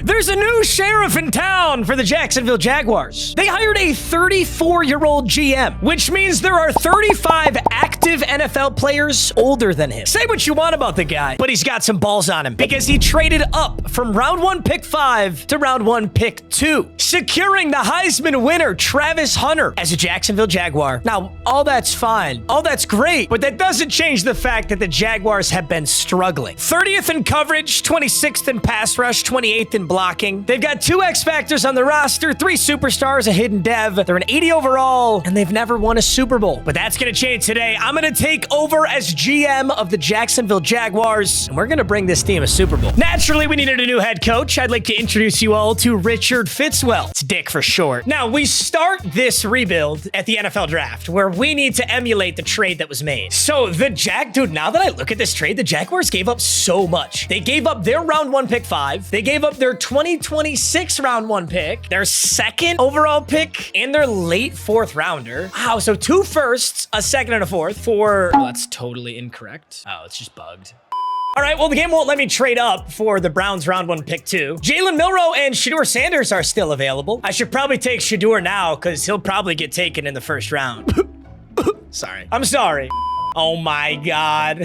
There's a new sheriff in town for the Jacksonville Jaguars. They hired a 34-year-old GM, which means there are 35 active NFL players older than him. Say what you want about the guy, but he's got some balls on him because he traded up from round 1 pick 5 to round 1 pick 2, securing the Heisman winner Travis Hunter as a Jacksonville Jaguar. Now, all that's fine. All that's great, but that doesn't change the fact that the Jaguars have been struggling. 30th in coverage, 26th in pass rush, 28th in blocking. They've got 2 X Factors on the roster, 3 superstars, a hidden dev. They're an 80 overall, and they've never won a Super Bowl. But that's going to change today. I'm going to take over as GM of the Jacksonville Jaguars, and we're going to bring this team a Super Bowl. Naturally, we needed a new head coach. I'd like to introduce you all to Richard Fitzwell. It's Dick for short. Now, we start this rebuild at the NFL draft, where we need to emulate the trade that was made. So dude, now that I look at this trade, the Jaguars gave up so much. They gave up their round 1 pick 5. They gave up their 2026 round 1 pick, their 2nd overall pick, and their late 4th rounder. Wow, so 2 firsts, a 2nd, and a 4th for... Oh, that's totally incorrect. Oh, it's just bugged. All right, well, the game won't let me trade up for the Browns round 1 pick 2. Jalen Milroe and Shedeur Sanders are still available. I should probably take Shedeur now because he'll probably get taken in the 1st round. Sorry. I'm sorry. Oh my God.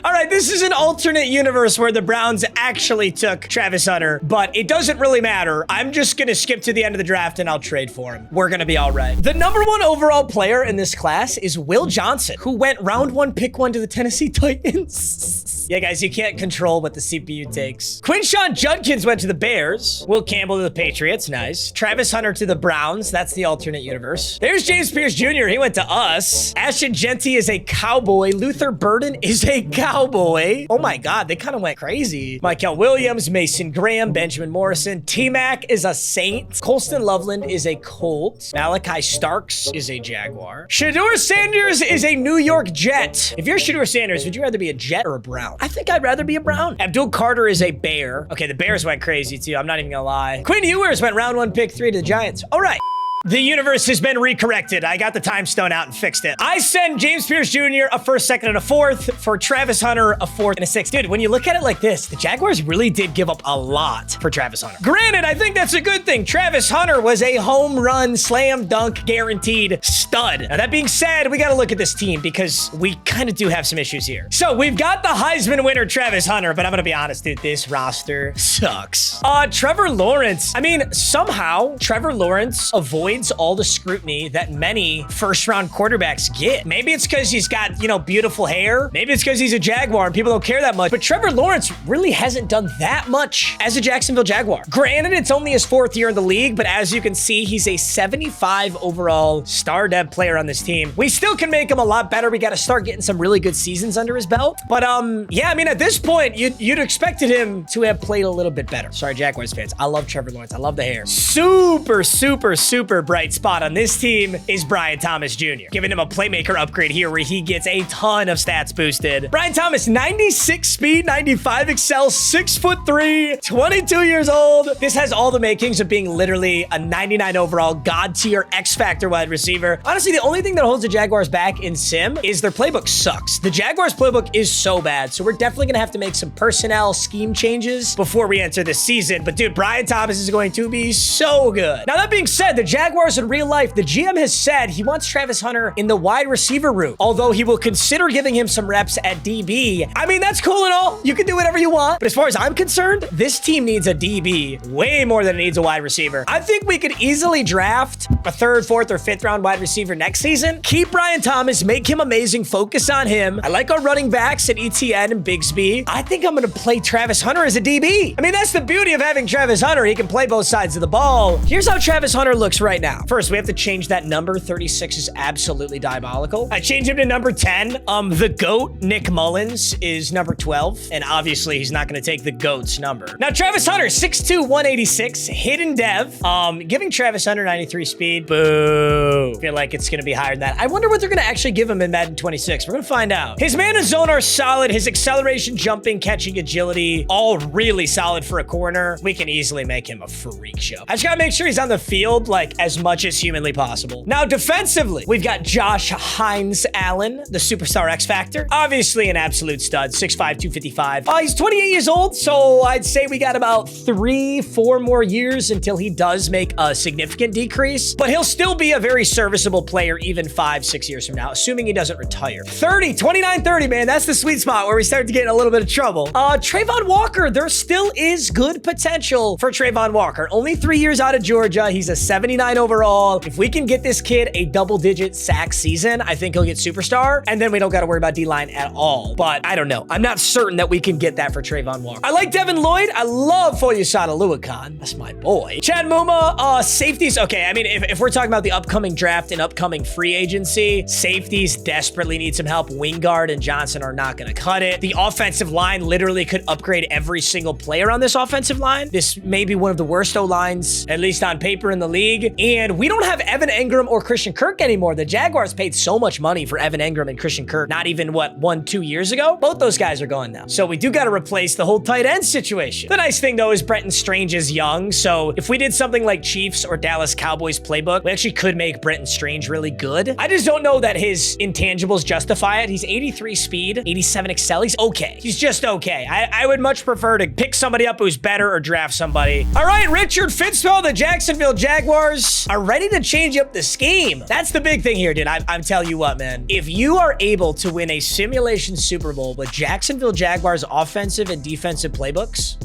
All right, this is an alternate universe where the Browns actually took Travis Hunter, but it doesn't really matter. I'm just gonna skip to the end of the draft and I'll trade for him. We're gonna be all right. The number 1 overall player in this class is Will Johnson, who went round 1, pick 1 to the Tennessee Titans. Yeah, guys, you can't control what the CPU takes. Quinshawn Judkins went to the Bears. Will Campbell to the Patriots, nice. Travis Hunter to the Browns, that's the alternate universe. There's James Pierce Jr., he went to us. Ashton Genty is a Cowboy. Luther Burden is a Cowboy. Oh my God, they kind of went crazy. Michael Williams, Mason Graham, Benjamin Morrison. T-Mac is a Saint. Colston Loveland is a Colt. Malachi Starks is a Jaguar. Shedeur Sanders is a New York Jet. If you're Shedeur Sanders, would you rather be a Jet or a Brown? I think I'd rather be a Brown. Abdul Carter is a Bear. Okay, the Bears went crazy too. I'm not even gonna lie. Quinn Ewers went round 1, pick 3 to the Giants. All right. The universe has been recorrected. I got the time stone out and fixed it. I send James Pierce Jr. a 1st, 2nd, and a 4th for Travis Hunter, a 4th, and a 6th. Dude, when you look at it like this, the Jaguars really did give up a lot for Travis Hunter. Granted, I think that's a good thing. Travis Hunter was a home run, slam dunk, guaranteed stud. Now, that being said, we got to look at this team because we kind of do have some issues here. So we've got the Heisman winner, Travis Hunter, but I'm going to be honest, dude, this roster sucks. Trevor Lawrence. I mean, somehow Trevor Lawrence avoids all the scrutiny that many 1st-round quarterbacks get. Maybe it's because he's got, beautiful hair. Maybe it's because he's a Jaguar and people don't care that much. But Trevor Lawrence really hasn't done that much as a Jacksonville Jaguar. Granted, it's only his 4th year in the league, but as you can see, he's a 75 overall star dev player on this team. We still can make him a lot better. We got to start getting some really good seasons under his belt. But yeah, I mean, at this point, you'd expected him to have played a little bit better. Sorry, Jaguars fans. I love Trevor Lawrence. I love the hair. Super, super, super bright spot on this team is Brian Thomas Jr. Giving him a playmaker upgrade here where he gets a ton of stats boosted. Brian Thomas, 96 speed, 95 excel, 6'3", 22 years old. This has all the makings of being literally a 99 overall god tier X Factor wide receiver. Honestly, the only thing that holds the Jaguars back in sim is their playbook sucks. The Jaguars playbook is so bad, so we're definitely gonna have to make some personnel scheme changes before we enter this season. But dude, Brian Thomas is going to be so good. Now, that being said, the Jaguars in real life, the GM has said he wants Travis Hunter in the wide receiver room, although he will consider giving him some reps at DB. I mean, that's cool and all. You can do whatever you want. But as far as I'm concerned, this team needs a DB way more than it needs a wide receiver. I think we could easily draft a 3rd, 4th, or 5th round wide receiver next season. Keep Brian Thomas, make him amazing, focus on him. I like our running backs at ETN and Bigsby. I think I'm going to play Travis Hunter as a DB. I mean, that's the beauty of having Travis Hunter. He can play both sides of the ball. Here's how Travis Hunter looks right now. First, we have to change that number. 36 is absolutely diabolical. I changed him to number 10. The GOAT, Nick Mullins, is number 12. And obviously, he's not going to take the GOAT's number. Now, Travis Hunter, 6'2", 186, hidden dev. Giving Travis Hunter 93 speed. Boo. Feel like it's going to be higher than that. I wonder what they're going to actually give him in Madden 26. We're going to find out. His man and zone are solid. His acceleration, jumping, catching, agility, all really solid for a corner. We can easily make him a freak show. I just got to make sure he's on the field, like, as as much as humanly possible. Now, defensively, we've got Josh Hines Allen, the superstar X Factor. Obviously an absolute stud, 6'5", 255. He's 28 years old, so I'd say we got about 3-4 more years until he does make a significant decrease, but he'll still be a very serviceable player even 5-6 years from now, assuming he doesn't retire. 29-30, man, that's the sweet spot where we start to get in a little bit of trouble. Trayvon Walker, there still is good potential for Trayvon Walker. Only 3 years out of Georgia. He's a 79 overall. If we can get this kid a double-digit sack season, I think he'll get superstar, and then we don't got to worry about D-line at all. But I don't know. I'm not certain that we can get that for Trayvon Walker. I like Devin Lloyd. I love Foyesade Oluokun. That's my boy. Chad Muma, safeties. Okay, I mean, if we're talking about the upcoming draft and upcoming free agency, safeties desperately need some help. Wingard and Johnson are not going to cut it. The offensive line literally could upgrade every single player on this offensive line. This may be one of the worst O-lines, at least on paper, in the league. And we don't have Evan Engram or Christian Kirk anymore. The Jaguars paid so much money for Evan Engram and Christian Kirk not even, what, 1-2 years ago? Both those guys are gone now. So we do got to replace the whole tight end situation. The nice thing, though, is Brenton Strange is young. So if we did something like Chiefs or Dallas Cowboys playbook, we actually could make Brenton Strange really good. I just don't know that his intangibles justify it. He's 83 speed, 87 excel. He's okay. He's just okay. I would much prefer to pick somebody up who's better or draft somebody. All right, Richard Fitzpatrick, the Jacksonville Jaguars are ready to change up the scheme. That's the big thing here, dude. I'm telling you what, man. If you are able to win a simulation Super Bowl with Jacksonville Jaguars offensive and defensive playbooks,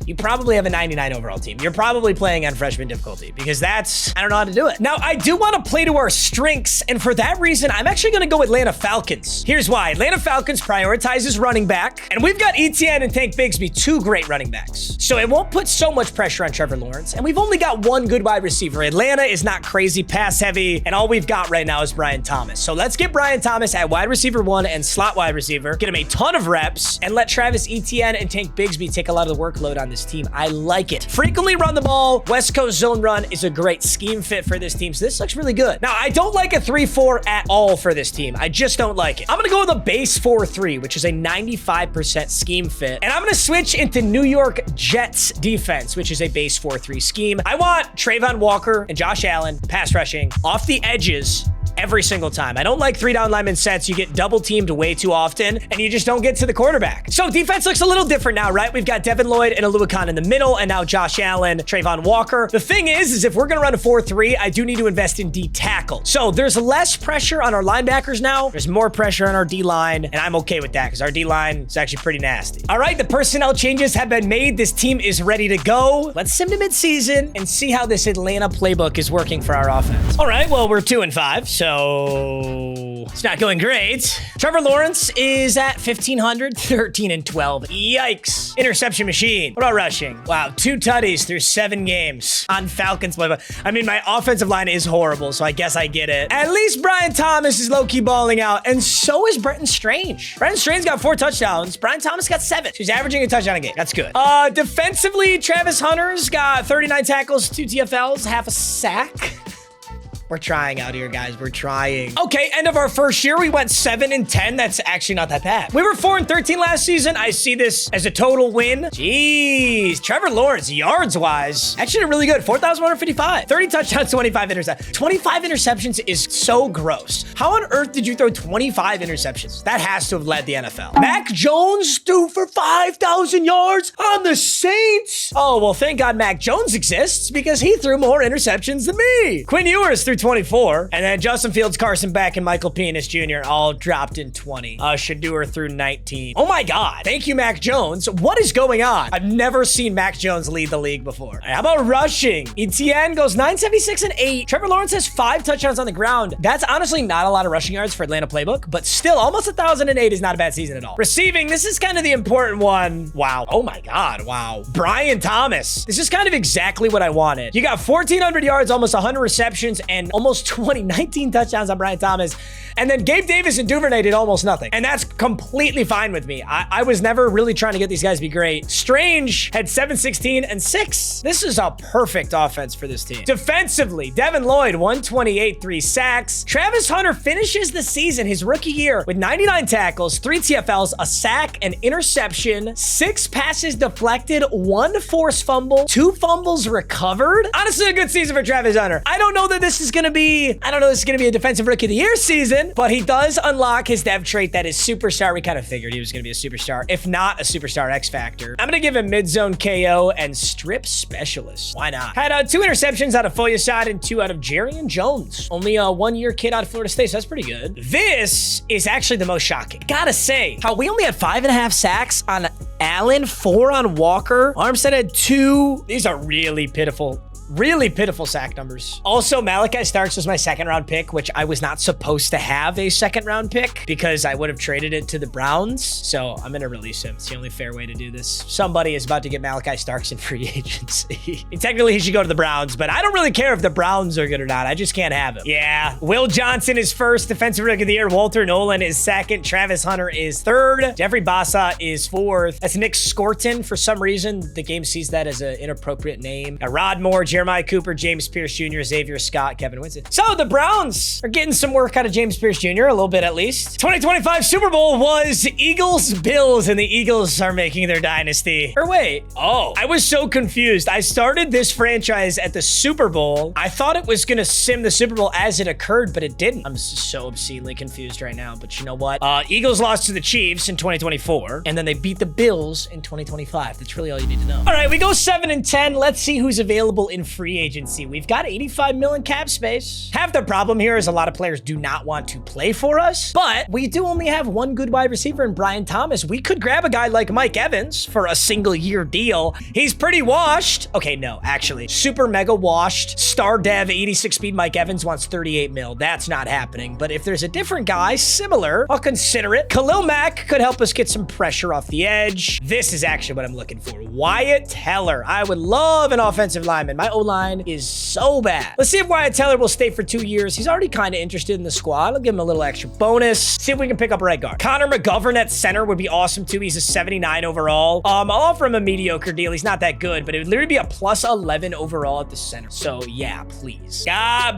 you probably have a 99 overall team. You're probably playing on freshman difficulty because I don't know how to do it. Now, I do want to play to our strengths, and for that reason, I'm actually going to go with Atlanta Falcons. Here's why. Atlanta Falcons prioritizes running back, and we've got Etienne and Tank Bigsby, 2 great running backs. So it won't put so much pressure on Trevor Lawrence, and we've only got 1 good wide receiver. Atlanta is not crazy pass heavy, and all we've got right now is Brian Thomas. So let's get Brian Thomas at wide receiver 1 and slot wide receiver, get him a ton of reps, and let Travis Etienne and Tank Bigsby take a lot of the workload on this team. I like it. Frequently run the ball. West Coast zone run is a great scheme fit for this team. So this looks really good. Now, I don't like a 3-4 at all for this team. I just don't like it. I'm going to go with a base 4-3, which is a 95% scheme fit. And I'm going to switch into New York Jets defense, which is a base 4-3 scheme. I want Trayvon Walker and Josh Allen pass rushing off the edges every single time. I don't like 3-down lineman sets. You get double teamed way too often, and you just don't get to the quarterback. So defense looks a little different now, right? We've got Devin Lloyd and Oluokun in the middle, and now Josh Allen, Trayvon Walker. The thing is if we're going to run a 4-3, I do need to invest in D tackle. So there's less pressure on our linebackers now. There's more pressure on our D-line, and I'm okay with that because our D-line is actually pretty nasty. All right, the personnel changes have been made. This team is ready to go. Let's sim to midseason and see how this Atlanta playbook is working for our offense. All right, well, we're 2-5, so it's not going great. Trevor Lawrence is at 1,500, 13-12. Yikes. Interception machine. What about rushing? Wow, 2 tutties through 7 games on Falcons playbook. I mean, my offensive line is horrible, so I guess I get it. At least Brian Thomas is low-key balling out, and so is Brenton Strange. Brenton Strange got 4 touchdowns. Brian Thomas got 7. So he's averaging a touchdown a game. That's good. Defensively, Travis Hunter's got 39 tackles, 2 TFLs, half a sack. We're trying out here, guys. We're trying. Okay, end of our first year, we went 7-10. That's actually not that bad. We were 4-13 last season. I see this as a total win. Jeez. Trevor Lawrence, yards-wise, actually really good. 4,155. 30 touchdowns, 25 interceptions. 25 interceptions is so gross. How on earth did you throw 25 interceptions? That has to have led the NFL. Mac Jones threw for 5,000 yards on the Saints. Oh, well, thank God Mac Jones exists because he threw more interceptions than me. Quinn Ewers threw 24, and then Justin Fields, Carson Beck, and Michael Penix Jr. all dropped in 20. Shadeur threw 19. Oh my God. Thank you, Mac Jones. What is going on? I've never seen Mac Jones lead the league before. How about rushing? Etienne goes 976 and 8. Trevor Lawrence has 5 touchdowns on the ground. That's honestly not a lot of rushing yards for Atlanta playbook, but still almost 1,008 is not a bad season at all. Receiving, this is kind of the important one. Wow. Oh my God. Wow. Brian Thomas. This is kind of exactly what I wanted. You got 1,400 yards, almost 100 receptions, and and almost 19 touchdowns on Brian Thomas. And then Gabe Davis and Duvernay did almost nothing. And that's completely fine with me. I was never really trying to get these guys to be great. Strange had 7, 16, and 6. This is a perfect offense for this team. Defensively, Devin Lloyd, 128, 3 sacks. Travis Hunter finishes the season, his rookie year, with 99 tackles, 3 TFLs, a sack, an interception, 6 passes deflected, 1 forced fumble, 2 fumbles recovered. Honestly, a good season for Travis Hunter. I don't know that this is going to be a defensive rookie of the year season, but he does unlock his dev trait that is superstar. We kind of figured he was going to be a superstar, if not a superstar X Factor. I'm going to give him mid-zone KO and strip specialist. Why not? Had 2 interceptions out of Foyasad and 2 out of Jarian Jones. Only a 1-year kid out of Florida State, so that's pretty good. This is actually the most shocking. Gotta say, how we only had 5.5 sacks on Allen, 4 on Walker. Armstead had 2. These are really pitiful sack numbers. Also, Malachi Starks was my 2nd-round pick, which I was not supposed to have a 2nd-round pick because I would have traded it to the Browns. So I'm going to release him. It's the only fair way to do this. Somebody is about to get Malachi Starks in free agency. Technically, he should go to the Browns, but I don't really care if the Browns are good or not. I just can't have him. Yeah. Will Johnson is 1st, defensive rookie of the year. Walter Nolan is 2nd. Travis Hunter is 3rd. Jeffrey Bassa is 4th. That's Nick Scorton. For some reason, the game sees that as an inappropriate name. Rod Moore, Jeremiah Cooper, James Pierce Jr., Xavier Scott, Kevin Winston. So the Browns are getting some work out of James Pierce Jr., a little bit at least. 2025 Super Bowl was Eagles-Bills, and the Eagles are making their dynasty. Or wait, I was so confused. I started this franchise at the Super Bowl. I thought it was going to sim the Super Bowl as it occurred, but it didn't. I'm so obscenely confused right now, but you know what? Eagles lost to the Chiefs in 2024, and then they beat the Bills in 2025. That's really all you need to know. All right, we go 7-10. Let's see who's available in free agency. We've got 85 million cap space. Half the problem here is a lot of players do not want to play for us, but we do only have 1 good wide receiver in Brian Thomas. We could grab a guy like Mike Evans for a single-year deal. He's pretty washed. Okay, no, actually, super mega washed. Star dev, 86 speed Mike Evans wants 38 mil. That's not happening, but if there's a different guy similar, I'll consider it. Khalil Mack could help us get some pressure off the edge. This is actually what I'm looking for. Wyatt Teller. I would love an offensive lineman. My O-line is so bad. Let's see if Wyatt Teller will stay for 2 years. He's already kind of interested in the squad. I'll give him a little extra bonus. See if we can pick up a right guard. Connor McGovern at center would be awesome too. He's a 79 overall. I'll offer him a mediocre deal. He's not that good, but it would literally be a plus 11 overall at the center. So yeah, please.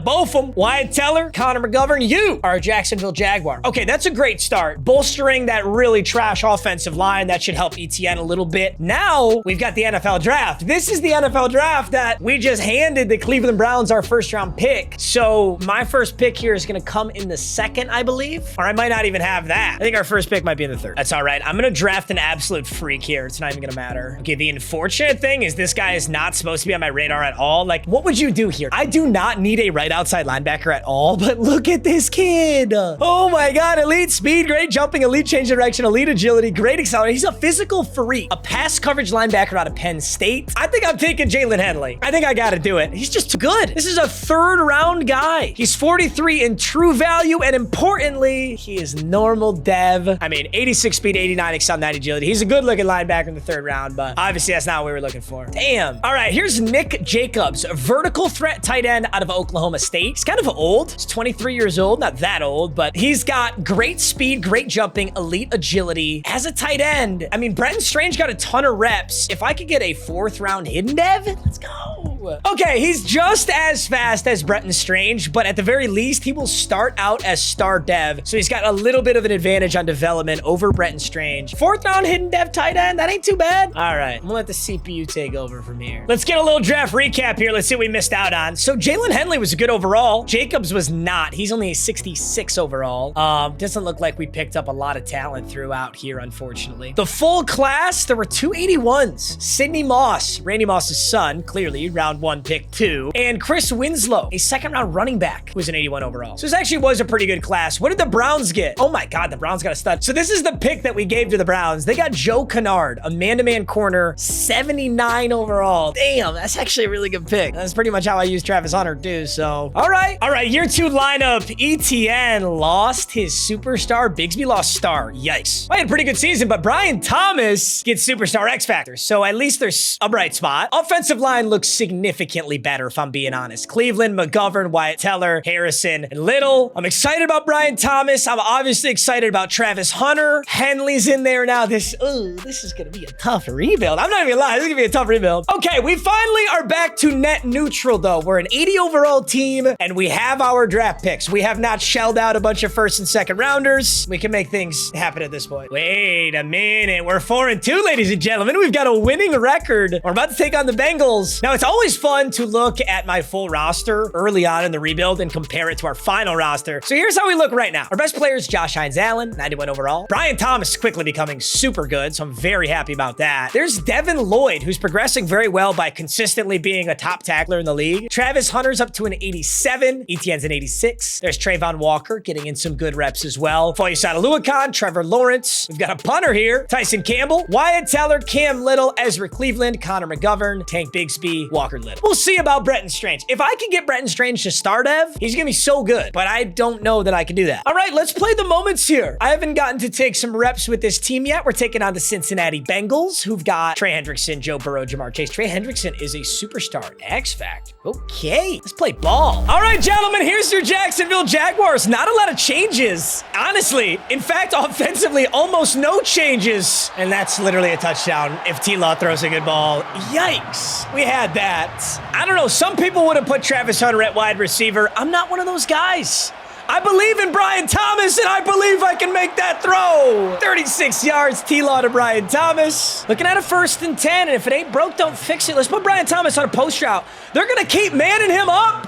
Both of them. Wyatt Teller, Connor McGovern, you are a Jacksonville Jaguar. Okay, that's a great start. Bolstering that really trash offensive line. That should help ETN a little bit. Now we've got the NFL draft. This is the NFL draft that we just handed the Cleveland Browns our 1st-round pick. So my first pick here is going to come in the 2nd, I believe, or I might not even have that. I think our first pick might be in the 3rd. That's all right. I'm going to draft an absolute freak here. It's not even going to matter. Okay, the unfortunate thing is this guy is not supposed to be on my radar at all. Like, what would you do here? I do not need a right outside linebacker at all, but look at this kid. Oh my God, elite speed, great jumping, elite change of direction, elite agility, great acceleration. He's a physical freak, a pass coverage linebacker out of Penn State. I think I'm taking Jalen Henley. I think I got to do it. He's just too good. This is a 3rd-round guy. He's 43 in true value, and importantly, he is normal dev. I mean, 86 speed, 89 excel, 90 agility. He's a good-looking linebacker in the 3rd round, but obviously that's not what we were looking for. Damn. All right, here's Nick Jacobs, a vertical threat tight end out of Oklahoma State. He's kind of old. He's 23 years old. Not that old, but he's got great speed, great jumping, elite agility. As a tight end, I mean, Brenton Strange got a ton of reps. If I could get a 4th-round hidden dev, let's go. Okay, he's just as fast as Brenton Strange, but at the very least, he will start out as star dev. So he's got a little bit of an advantage on development over Brenton Strange. 4th-round hidden dev tight end, that ain't too bad. All right, I'm gonna let the CPU take over from here. Let's get a little draft recap here. Let's see what we missed out on. So Jalen Henley was a good overall. Jacobs was not. He's only a 66 overall. Doesn't look like we picked up a lot of talent throughout here, unfortunately. The full class, there were 2 81s. Sidney Moss, Randy Moss's son, clearly, round 1, pick 2. And Chris Winslow, a 2nd-round running back, who was an 81 overall. So this actually was a pretty good class. What did the Browns get? Oh my God, the Browns got a stud. So this is the pick that we gave to the Browns. They got Joe Kennard, a man-to-man corner, 79 overall. Damn, that's actually a really good pick. That's pretty much how I use Travis Hunter too, so. All right, year 2 lineup. ETN lost his superstar. Bigsby lost star. Yikes. I had a pretty good season, but Brian Thomas gets superstar X Factor, so at least there's a bright spot. Offensive line looks significant significantly better, if I'm being honest. Cleveland, McGovern, Wyatt Teller, Harrison, and Little. I'm excited about Brian Thomas. I'm obviously excited about Travis Hunter. Henley's in there now. This is going to be a tough rebuild. I'm not even gonna lie. This is going to be a tough rebuild. Okay, we finally are back to net neutral, though. We're an 80 overall team, and we have our draft picks. We have not shelled out a bunch of first and second rounders. We can make things happen at this point. Wait a minute. We're 4-2, ladies and gentlemen. We've got a winning record. We're about to take on the Bengals. Now, it's always fun to look at my full roster early on in the rebuild and compare it to our final roster. So here's how we look right now. Our best player is Josh Hines-Allen, 91 overall. Brian Thomas is quickly becoming super good, so I'm very happy about that. There's Devin Lloyd, who's progressing very well by consistently being a top tackler in the league. Travis Hunter's up to an 87. Etienne's an 86. There's Trayvon Walker getting in some good reps as well. Foyesade Aluakon, Trevor Lawrence. We've got a punter here. Tyson Campbell, Wyatt Teller, Cam Little, Ezra Cleveland, Connor McGovern, Tank Bigsby, Walker Little. We'll see about Bretton Strange. If I can get Bretton Strange to start Ev, he's gonna be so good, but I don't know that I can do that. All right, let's play the moments here. I haven't gotten to take some reps with this team yet. We're taking on the Cincinnati Bengals, who've got Trey Hendrickson, Joe Burrow, Jamar Chase. Trey Hendrickson is a superstar X Factor. Okay, let's play ball. All right, gentlemen, here's your Jacksonville Jaguars. Not a lot of changes, honestly. In fact, offensively, almost no changes. And that's literally a touchdown if T-Law throws a good ball. Yikes, we had that. I don't know, some people would have put Travis Hunter at wide receiver. I'm not one of those guys. I believe in Brian Thomas, and I believe I can make that throw. 36 yards, T-Law to Brian Thomas. Looking at a 1st and 10, and if it ain't broke, don't fix it. Let's put Brian Thomas on a post route. They're going to keep manning him up.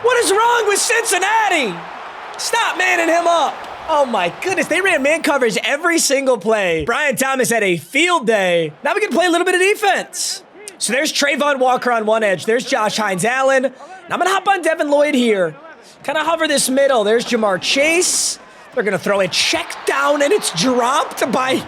What is wrong with Cincinnati? Stop manning him up. Oh my goodness, they ran man coverage every single play. Brian Thomas had a field day. Now we can play a little bit of defense. So there's Trayvon Walker on one edge. There's Josh Hines-Allen. I'm going to hop on Devin Lloyd here. Kind of hover this middle. There's Jamar Chase. They're going to throw a check down, and it's dropped by...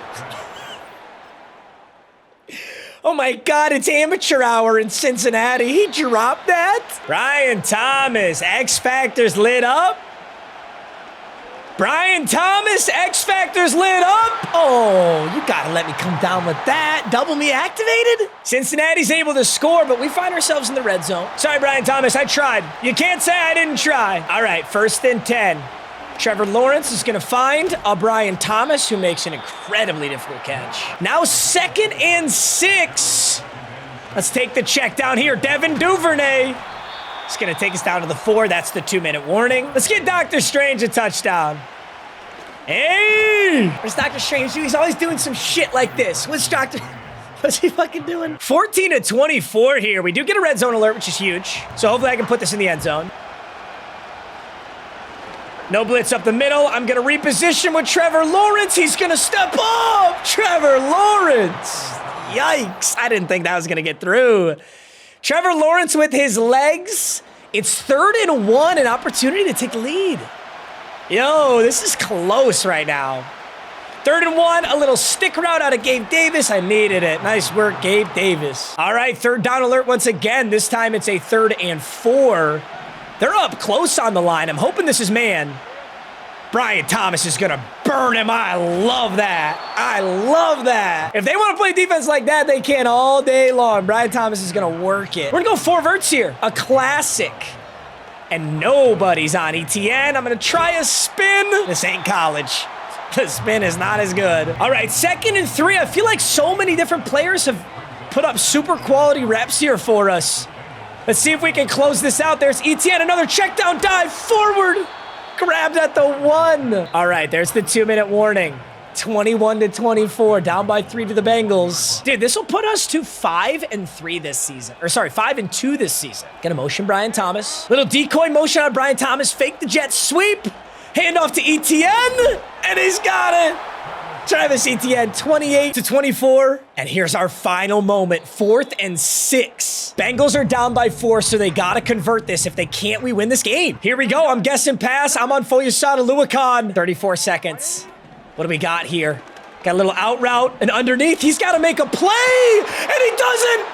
Oh my God, it's amateur hour in Cincinnati. He dropped that. Brian Thomas, X Factor's lit up. Brian Thomas, X Factor's lit up. Oh, you gotta let me come down with that. Double me activated. Cincinnati's able to score, but we find ourselves in the red zone. Sorry, Brian Thomas, I tried. You can't say I didn't try. All right, 1st and 10. Trevor Lawrence is gonna find a Brian Thomas who makes an incredibly difficult catch. Now 2nd and 6. Let's take the check down here. Devin Duvernay. It's going to take us down to the 4. That's the 2-minute warning. Let's get Dr. Strange a touchdown. Hey! Where's Dr. Strange? He's always doing some shit like this. What's he fucking doing? 14-24 here. We do get a red zone alert, which is huge. So hopefully I can put this in the end zone. No blitz up the middle. I'm going to reposition with Trevor Lawrence. He's going to step up. Trevor Lawrence. Yikes. I didn't think that was going to get through. Trevor Lawrence with his legs. It's 3rd and 1, an opportunity to take the lead. Yo, this is close right now. 3rd and 1, a little stick route out of Gabe Davis. I needed it. Nice work, Gabe Davis. All right, 3rd down alert once again. This time it's a 3rd and 4. They're up close on the line. I'm hoping this is man. Brian Thomas is going to burn him. I love that. I love that. If they want to play defense like that, they can all day long. Brian Thomas is going to work it. We're going to go 4 verts here. A classic. And nobody's on Etienne. I'm going to try a spin. This ain't college. The spin is not as good. All right, 2nd and 3. I feel like so many different players have put up super quality reps here for us. Let's see if we can close this out. There's Etienne. Another check down dive forward. Grabbed at the 1. All right, there's the 2-minute warning. 21-24, down by 3 to the Bengals. Dude, this will put us to 5-3 this season. Or sorry, 5-2 this season. Gonna motion Brian Thomas. Little decoy motion on Brian Thomas. Fake the jet sweep. Hand off to Etienne. And he's got it. Travis Etienne, 28-24. And here's our final moment, 4th and 6. Bengals are down by 4, so they gotta convert this. If they can't, we win this game. Here we go, I'm guessing pass. I'm on Foyesade Aluakon. 34 seconds. What do we got here? Got a little out route, and underneath, he's gotta make a play, and he doesn't.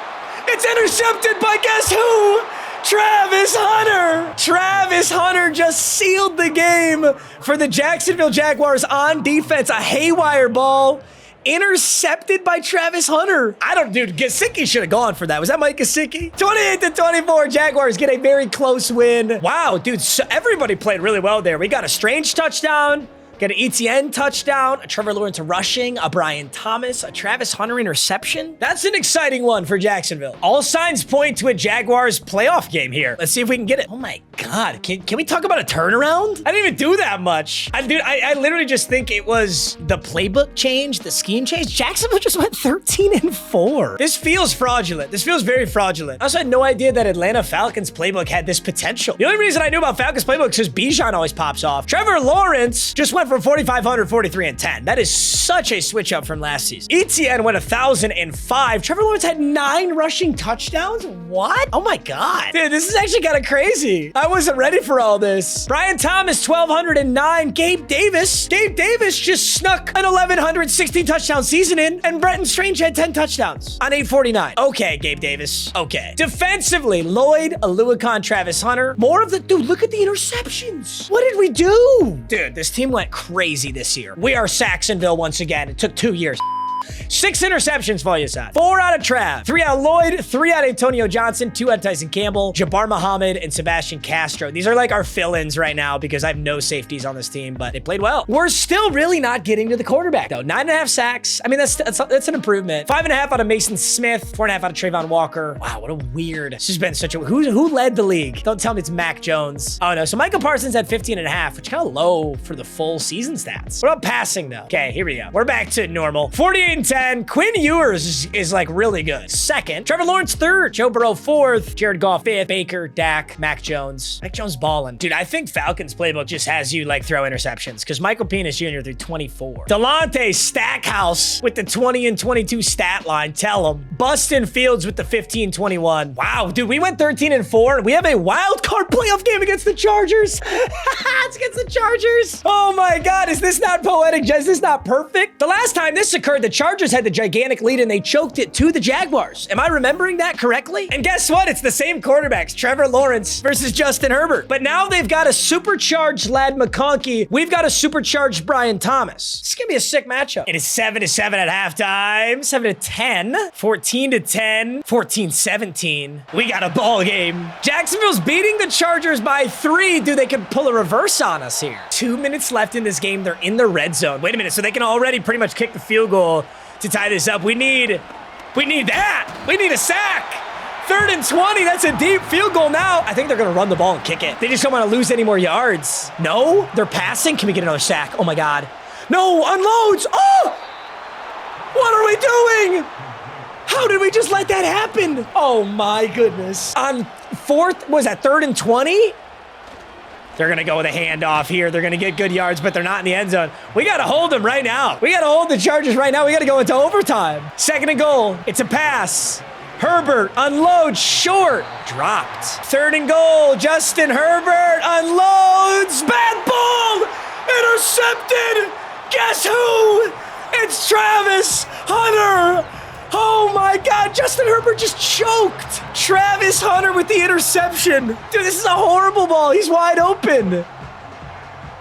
It's intercepted by guess who? Travis Hunter. Travis Hunter just sealed the game for the Jacksonville Jaguars on defense. A haywire ball Intercepted by Travis Hunter. Dude, Gesicki should have gone for that. Was that Mike Gesicki? 28-24, Jaguars get a very close win. Wow, dude, so everybody played really well there. We got a Strange touchdown. Got an ETN touchdown, a Trevor Lawrence rushing, a Brian Thomas, a Travis Hunter interception. That's an exciting one for Jacksonville. All signs point to a Jaguars playoff game here. Let's see if we can get it. Oh my God, can we talk about a turnaround? I didn't even do that much. I literally just think it was the playbook change, the scheme change. Jacksonville just went 13-4. This feels fraudulent. This feels very fraudulent. I also had no idea that Atlanta Falcons playbook had this potential. The only reason I knew about Falcons playbook is because Bijan always pops off. Trevor Lawrence just went from 4,500, 43-10. That is such a switch up from last season. ETN went 1,005. Trevor Lawrence had 9 rushing touchdowns. What? Oh my God. Dude, this is actually kind of crazy. I wasn't ready for all this. Brian Thomas, 1,209. Gabe Davis just snuck an 1,116 touchdown season in, and Brenton Strange had 10 touchdowns on 849. Okay, Gabe Davis. Okay. Defensively, Lloyd, Aluakon, Travis Hunter. More of the, dude, look at the interceptions. What did we do? Dude, this team went crazy this year. We are Saxonville once again. It took 2 years. 6 interceptions for you, son. 4 out of Trav, 3 out of Lloyd, 3 out of Antonio Johnson, 2 out of Tyson Campbell, Jabbar Muhammad, and Sebastian Castro. These are like our fill-ins right now because I have no safeties on this team, but they played well. We're still really not getting to the quarterback, though. 9.5 sacks. I mean, that's an improvement. 5.5 out of Mason Smith, 4.5 out of Trayvon Walker. Wow, what a weird. This has been such a. Who led the league? Don't tell me it's Mac Jones. Oh, no. So Michael Parsons had 15.5, which is kind of low for the full season stats. What about passing, though? Okay, here we go. We're back to normal. 48-10. Quinn Ewers is like really good. 2nd. Trevor Lawrence 3rd. Joe Burrow 4th. Jared Goff 5th. Baker, Dak, Mac Jones. Mac Jones balling. Dude, I think Falcons playbook just has you like throw interceptions because Michael Penix Jr. threw 24. Delonte Stackhouse with the 20 and 22 stat line. Tell him. Bustin Fields with the 15-21. Wow, dude, we went 13-4. We have a wild card playoff game against the Chargers. It's against the Chargers. Oh my God, is this not poetic? Is this not perfect? The last time this occurred, the Chargers had the gigantic lead and they choked it to the Jaguars. Am I remembering that correctly? And guess what? It's the same quarterbacks, Trevor Lawrence versus Justin Herbert. But now they've got a supercharged Ladd McConkey. We've got a supercharged Brian Thomas. This is gonna be a sick matchup. It is 7-7 at halftime, 7-10, 14-10, 14-17. We got a ball game. Jacksonville's beating the Chargers by 3. Dude, they could pull a reverse on us here. 2 minutes left in this game. They're in the red zone. Wait a minute, so they can already pretty much kick the field goal to tie this up. We need that. We need a sack. 3rd and 20. That's a deep field goal now. I think they're going to run the ball and kick it. They just don't want to lose any more yards. No, they're passing. Can we get another sack? Oh my God. No, unloads. Oh, what are we doing? How did we just let that happen? Oh my goodness. On 4th, was that 3rd and 20? They're going to go with a handoff here. They're going to get good yards, but they're not in the end zone. We got to hold them right now. We got to hold the Chargers right now. We got to go into overtime. 2nd and goal. It's a pass. Herbert unloads short. Dropped. 3rd and goal. Justin Herbert unloads. Bad ball. Intercepted. Guess who? It's Travis Hunter. Oh my God, Justin Herbert just choked. Travis Hunter with the interception. Dude, this is a horrible ball. He's wide open.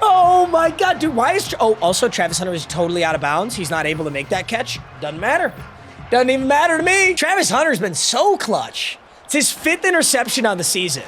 Oh my God, dude, why is... Oh, also Travis Hunter is totally out of bounds. He's not able to make that catch. Doesn't matter. Doesn't even matter to me. Travis Hunter's been so clutch. It's his 5th interception on the season.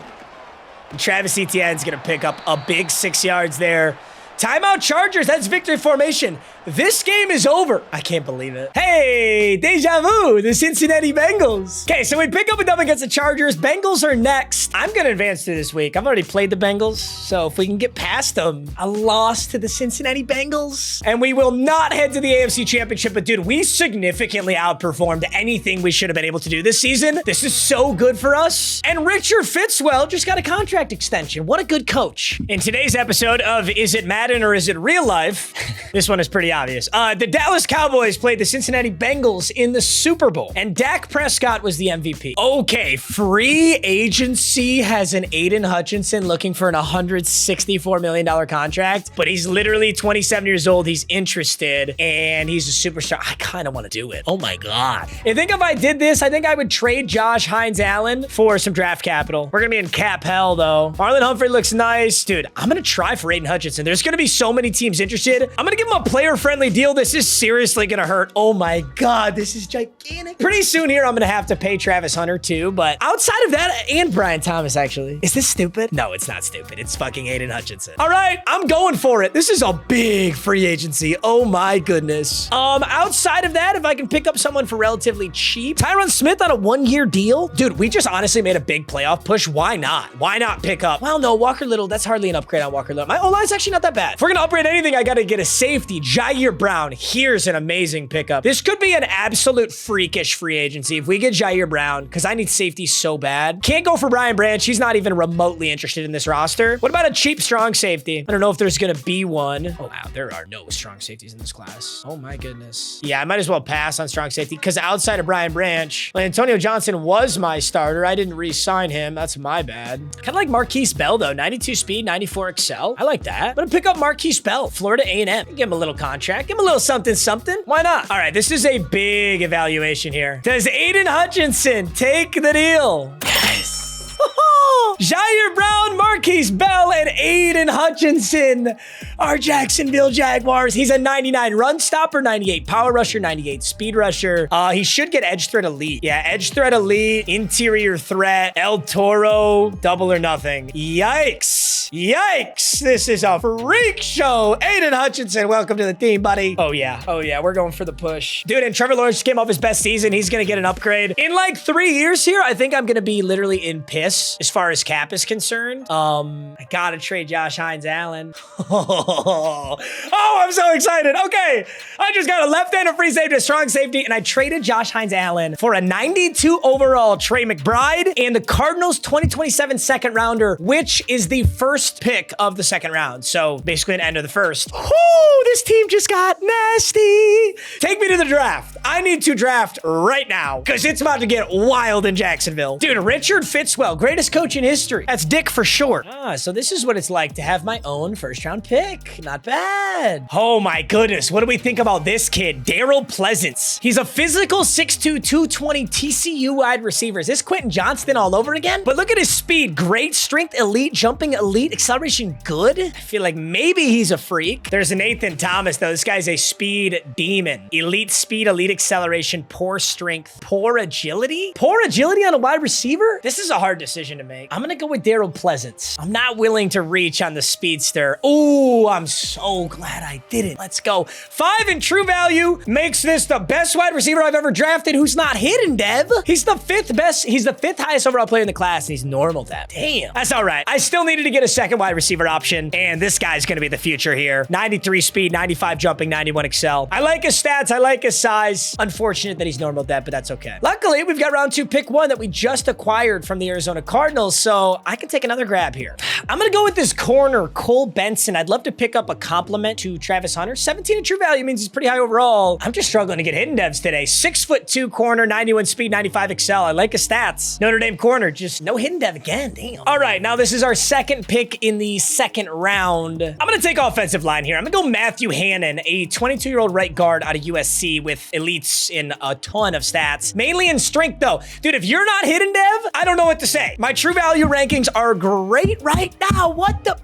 And Travis Etienne's going to pick up a big 6 yards there. Timeout Chargers, that's victory formation. This game is over. I can't believe it. Hey, deja vu, the Cincinnati Bengals. Okay, so we pick up a dub against the Chargers. Bengals are next. I'm going to advance through this week. I've already played the Bengals, so if we can get past them, a loss to the Cincinnati Bengals. And we will not head to the AFC Championship, but dude, we significantly outperformed anything we should have been able to do this season. This is so good for us. And Richard Fitzwell just got a contract extension. What a good coach. In today's episode of Is It Madden or Is It Real Life? This one is pretty obvious. The Dallas Cowboys played the Cincinnati Bengals in the Super Bowl, and Dak Prescott was the MVP. Okay, free agency has an Aiden Hutchinson looking for an $164 million contract, but he's literally 27 years old. He's interested, and he's a superstar. I kind of want to do it. Oh my God. I think if I did this, I think I would trade Josh Hines-Allen for some draft capital. We're going to be in cap hell, though. Marlon Humphrey looks nice. Dude, I'm going to try for Aiden Hutchinson. There's going to be so many teams interested. I'm going to give him a player friendly deal. This is seriously gonna hurt. Oh my God, this is gigantic. Pretty soon here, I'm gonna have to pay Travis Hunter too, but outside of that, and Brian Thomas actually. Is this stupid? No, it's not stupid. It's fucking Aiden Hutchinson. All right, I'm going for it. This is a big free agency. Oh my goodness. Outside of that, if I can pick up someone for relatively cheap, Tyron Smith on a 1-year deal. Dude, we just honestly made a big playoff push. Why not? Why not pick up? Well, no, Walker Little, that's hardly an upgrade on Walker Little. My O-line's actually not that bad. If we're gonna upgrade anything, I gotta get a safety. Jair Brown, here's an amazing pickup. This could be an absolute freakish free agency if we get Jair Brown, because I need safety so bad. Can't go for Brian Branch. He's not even remotely interested in this roster. What about a cheap strong safety? I don't know if there's gonna be one. Oh wow, there are no strong safeties in this class. Oh my goodness. Yeah, I might as well pass on strong safety, because outside of Brian Branch, well, Antonio Johnson was my starter. I didn't re-sign him. That's my bad. Kind of like Marquise Bell though. 92 speed, 94 excel. I like that. I'm gonna pick up Marquise Bell, Florida A&M. Give him a little contract. Give him a little something, something. Why not? All right, this is a big evaluation here. Does Aiden Hutchinson take the deal? Yes. Jair Brown, Marquise Bell, and Aiden Hutchinson are Jacksonville Jaguars. He's a 99 run stopper, 98 power rusher, 98 speed rusher. He should get edge threat elite. Yeah, edge threat elite, interior threat, El Toro, double or nothing. Yikes. Yikes. This is a freak show. Aiden Hutchinson, welcome to the team, buddy. Oh yeah. Oh yeah, we're going for the push. Dude, and Trevor Lawrence came off his best season. He's going to get an upgrade. In like 3 years here, I think I'm going to be literally in piss as far as cap is concerned. I gotta trade Josh Hines-Allen. Oh, I'm so excited. Okay, I just got a left-handed free safety, a strong safety, and I traded Josh Hines-Allen for a 92 overall Trey McBride and the Cardinals 2027 second rounder, which is the first pick of the second round. So basically an end of the first. Oh, this team just got nasty. Take me to the draft. I need to draft right now because it's about to get wild in Jacksonville. Dude, Richard Fitzwell, greatest coach in history. That's Dick for short. So this is what it's like to have my own first round pick. Not bad. Oh my goodness. What do we think about this kid? Daryl Pleasance. He's a physical 6'2", 220 TCU wide receiver. Is this Quentin Johnston all over again? But look at his speed. Great strength, elite, jumping elite, acceleration good. I feel like maybe he's a freak. There's a Nathan Thomas though. This guy's a speed demon. Elite speed, elite acceleration, poor strength, poor agility. Poor agility on a wide receiver? This is a hard decision to make. I'm gonna go with Daryl Pleasance. I'm not willing to reach on the speedster. Oh, I'm so glad I didn't. Let's go. 5 in true value makes this the best wide receiver I've ever drafted who's not hidden, Dev. He's the 5th best. He's the 5th highest overall player in the class, and he's normal, Dev. Damn. That's all right. I still needed to get a second wide receiver option, and this guy's gonna be the future here. 93 speed, 95 jumping, 91 excel. I like his stats. I like his size. Unfortunate that he's normal, Dev, but that's okay. Luckily, we've got round 2, pick 1 that we just acquired from the Arizona Cardinals, so I can take another grab here. I'm gonna go with this corner, Cole Benson. I'd love to pick up a compliment to Travis Hunter. 17 in true value means he's pretty high overall. I'm just struggling to get hidden devs today. 6'2" corner, 91 speed, 95 excel. I like his stats. Notre Dame corner, just no hidden dev again. Damn. All right, now this is our second pick in the second round. I'm gonna take offensive line here. I'm gonna go Matthew Hannon, a 22-year-old right guard out of USC with elites in a ton of stats, mainly in strength though. Dude, if you're not hidden dev, I don't know what to say. My true value rankings are great right now. What the?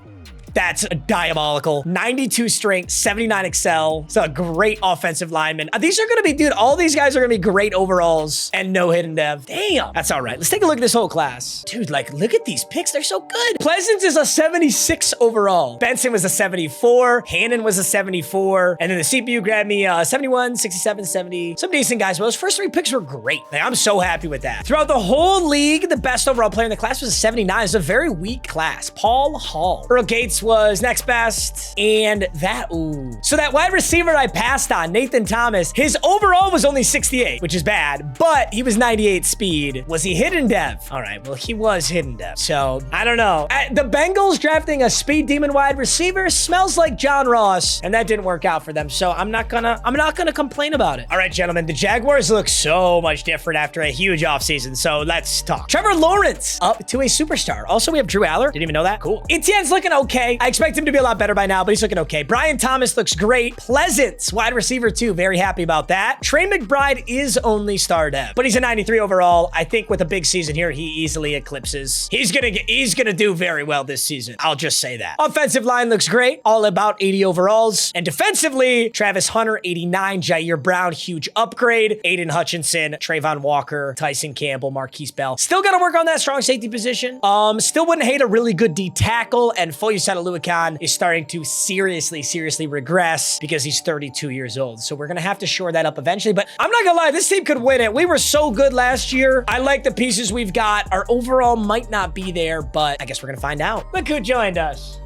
That's diabolical. 92 strength, 79 excel. It's a great offensive lineman. These are going to be, dude, all these guys are going to be great overalls and no hidden dev. Damn. That's all right. Let's take a look at this whole class. Dude, like, look at these picks. They're so good. Pleasance is a 76 overall. Benson was a 74. Hannon was a 74. And then the CPU grabbed me 71, 67, 70. Some decent guys. Well, those first 3 picks were great. Like, I'm so happy with that. Throughout the whole league, the best overall player in the class was a 79. It's a very weak class. Paul Hall. Earl Gates was next best, and that, ooh. So that wide receiver I passed on, Nathan Thomas, his overall was only 68, which is bad, but he was 98 speed. Was he hidden dev? All right, well, he was hidden dev, so I don't know. The Bengals drafting a speed demon wide receiver smells like John Ross, and that didn't work out for them, so I'm not gonna complain about it. All right, gentlemen, the Jaguars look so much different after a huge offseason, so let's talk. Trevor Lawrence up to a superstar. Also, we have Drew Aller. Didn't even know that. Cool. Etienne's looking okay. okay. I expect him to be a lot better by now, but he's looking okay. Brian Thomas looks great. Pleasance, wide receiver too. Very happy about that. Trey McBride is only star dev, but he's a 93 overall. I think with a big season here, he easily eclipses. He's gonna do very well this season. I'll just say that. Offensive line looks great. All about 80 overalls. And defensively, Travis Hunter, 89. Jair Brown, huge upgrade. Aiden Hutchinson, Trayvon Walker, Tyson Campbell, Marquise Bell. Still got to work on that strong safety position. Still wouldn't hate a really good D tackle. And Foyesade Aluakan is starting to seriously regress because he's 32 years old. So we're going to have to shore that up eventually. But I'm not going to lie, this team could win it. We were so good last year. I like the pieces we've got. Our overall might not be there, but I guess we're going to find out. Look who joined us.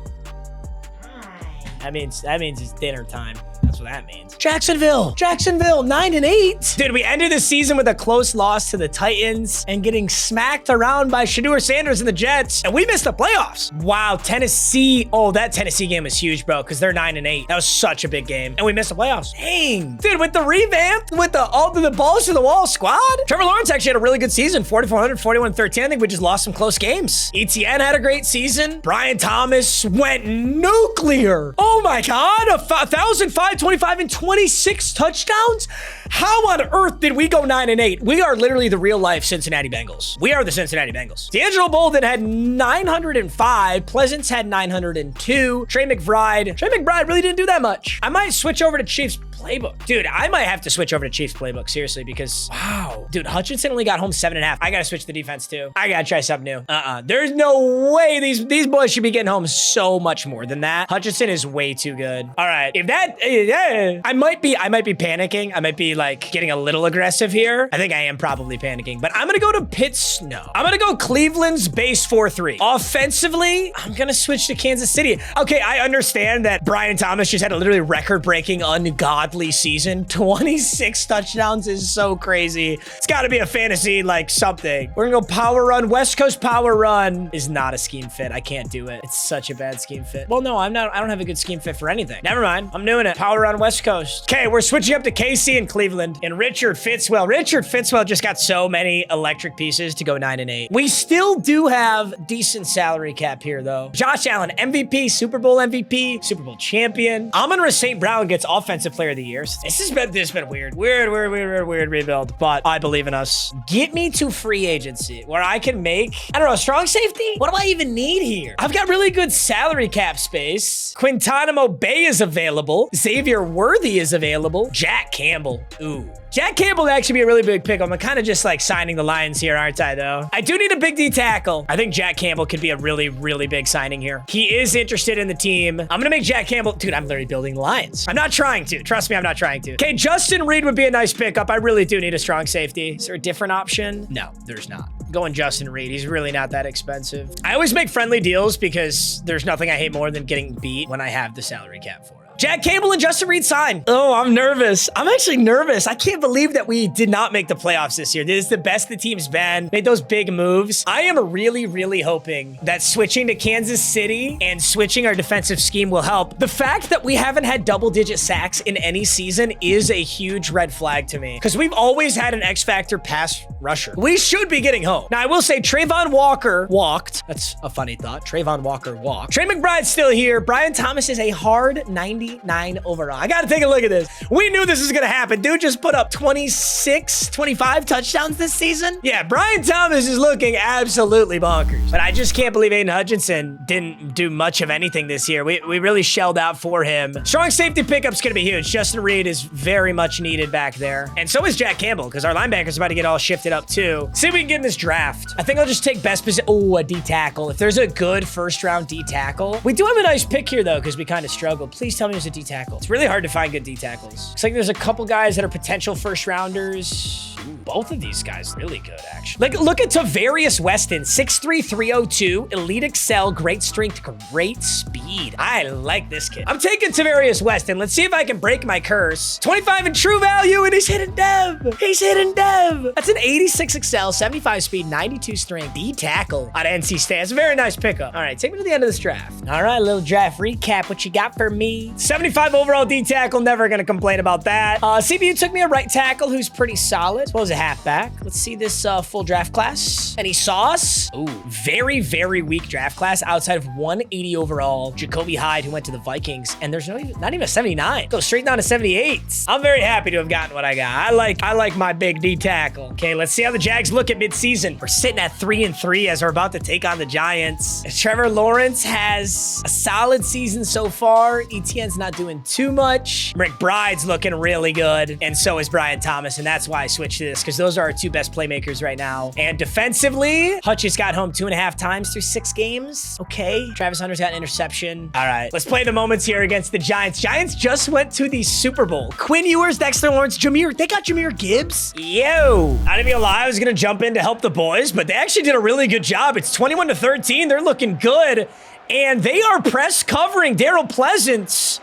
That means it's dinner time. That's what that means. Jacksonville, 9-8. Dude, we ended the season with a close loss to the Titans and getting smacked around by Shedeur Sanders and the Jets, and we missed the playoffs. Wow, Tennessee. Oh, that Tennessee game was huge, bro, because they're 9-8. That was such a big game, and we missed the playoffs. Dang. Dude, with the revamp, with the balls to the wall squad, Trevor Lawrence actually had a really good season. 4,400, 41-13. I think we just lost some close games. ETN had a great season. Brian Thomas went nuclear. Oh my God, 1,525 and 26 touchdowns? How on earth did we go 9-8? We are literally the real life Cincinnati Bengals. We are the Cincinnati Bengals. D'Angelo Bolden had 905. Pleasance had 902. Trey McBride really didn't do that much. I might switch over to Chiefs playbook. Dude, I might have to switch over to Chiefs playbook, seriously, because wow. Dude, Hutchinson only got home 7.5. I gotta switch the defense too. I gotta try something new. There's no way these boys should be getting home so much more than that. Hutchinson is way too good. All right, if that, yeah, I might be panicking. I might be like getting a little aggressive here. I think I am probably panicking, but I'm gonna go to Pitts. No, I'm gonna go Cleveland's base 4-3. Offensively, I'm gonna switch to Kansas City. Okay, I understand that Brian Thomas just had a literally record-breaking, ungodly season. 26 touchdowns is so crazy. It's got to be a fantasy, like something. We're gonna go power run. West Coast power run is not a scheme fit. I can't do it. It's such a bad scheme fit. Well, no, I'm not. I don't have a good scheme fit for anything. Never mind. I'm doing it. Power run West Coast. Okay, we're switching up to KC and Cleveland. And Richard Fitzwell. Richard Fitzwell just got so many electric pieces to go 9-8. We still do have decent salary cap here, though. Josh Allen, MVP, Super Bowl MVP, Super Bowl champion. Amon-Ra St. Brown gets Offensive Player of the Year. This has been weird. Weird rebuild, but I believe in us. Get me to free agency where I can make, I don't know, strong safety? What do I even need here? I've got really good salary cap space. Quintanamo Bay is available. Xavier Worthy is available. Jack Campbell. Ooh. Jack Campbell would actually be a really big pick. I'm kind of just like signing the Lions here, aren't I, though? I do need a big D tackle. I think Jack Campbell could be a really big signing here. He is interested in the team. I'm going to make Jack Campbell. Dude, I'm literally building the Lions. I'm not trying to. Trust me, I'm not trying to. Okay, Justin Reed would be a nice pickup. I really do need a strong safety. Is there a different option? No, there's not. Going Justin Reed. He's really not that expensive. I always make friendly deals because there's nothing I hate more than getting beat when I have the salary cap for it. Jack Campbell and Justin Reed sign. Oh, I'm nervous. I'm actually nervous. I can't believe that we did not make the playoffs this year. This is the best the team's been. Made those big moves. I am really hoping that switching to Kansas City and switching our defensive scheme will help. The fact that we haven't had double-digit sacks in any season is a huge red flag to me because we've always had an X-Factor pass rusher. We should be getting home. Now, I will say Trayvon Walker walked. That's a funny thought. Trayvon Walker walked. Trey McBride's still here. Brian Thomas is a hard 99 overall. I gotta take a look at this. We knew this was gonna happen. Dude just put up 26, 25 touchdowns this season. Yeah, Brian Thomas is looking absolutely bonkers. But I just can't believe Aiden Hutchinson didn't do much of anything this year. We really shelled out for him. Strong safety pickup's gonna be huge. Justin Reed is very much needed back there. And so is Jack Campbell, because our linebacker's about to get all shifted up too. See if we can get in this draft. I think I'll just take best position. Oh, a D tackle. If there's a good first round D tackle. We do have a nice pick here though, because we kind of struggled. Please tell me there's a D tackle. It's really hard to find good D tackles. Looks like there's a couple guys that are potential first rounders. Ooh, both of these guys really good, actually. Like, look at Tavarius Weston, 6'3", 302, elite excel, great strength, great speed. I like this kid. I'm taking Tavarius Weston. Let's see if I can break my curse. 25 in true value, and he's hitting dev. He's hitting dev. That's an 86 excel, 75 speed, 92 strength, D tackle on NC State. It's a very nice pickup. All right, take me to the end of this draft. All right, little draft recap. What you got for me 75 overall D tackle. Never going to complain about that. CPU took me a right tackle who's pretty solid, as well as a halfback. Let's see this full draft class. Any sauce? Ooh, very, very weak draft class outside of 180 overall. Jacoby Hyde, who went to the Vikings, and there's not even a 79. Go straight down to 78. I'm very happy to have gotten what I got. I like my big D tackle. Okay, let's see how the Jags look at midseason. We're sitting at 3-3 as we're about to take on the Giants. Trevor Lawrence has a solid season so far. Etienne's not doing too much. McBride's looking really good, and so is Brian Thomas, and that's why I switched to this, because those are our two best playmakers right now. And defensively, Hutch has got home 2.5 times through 6 games. Okay, Travis Hunter's got an interception. All right, let's play the moments here against the Giants. Giants just went to the Super Bowl. Quinn Ewers, Dexter Lawrence, Jameer. They got Jameer Gibbs. Yo, I didn't even lie. I was gonna jump in to help the boys, but they actually did a really good job. It's 21-13. They're looking good, and they are press covering Daryl Pleasance.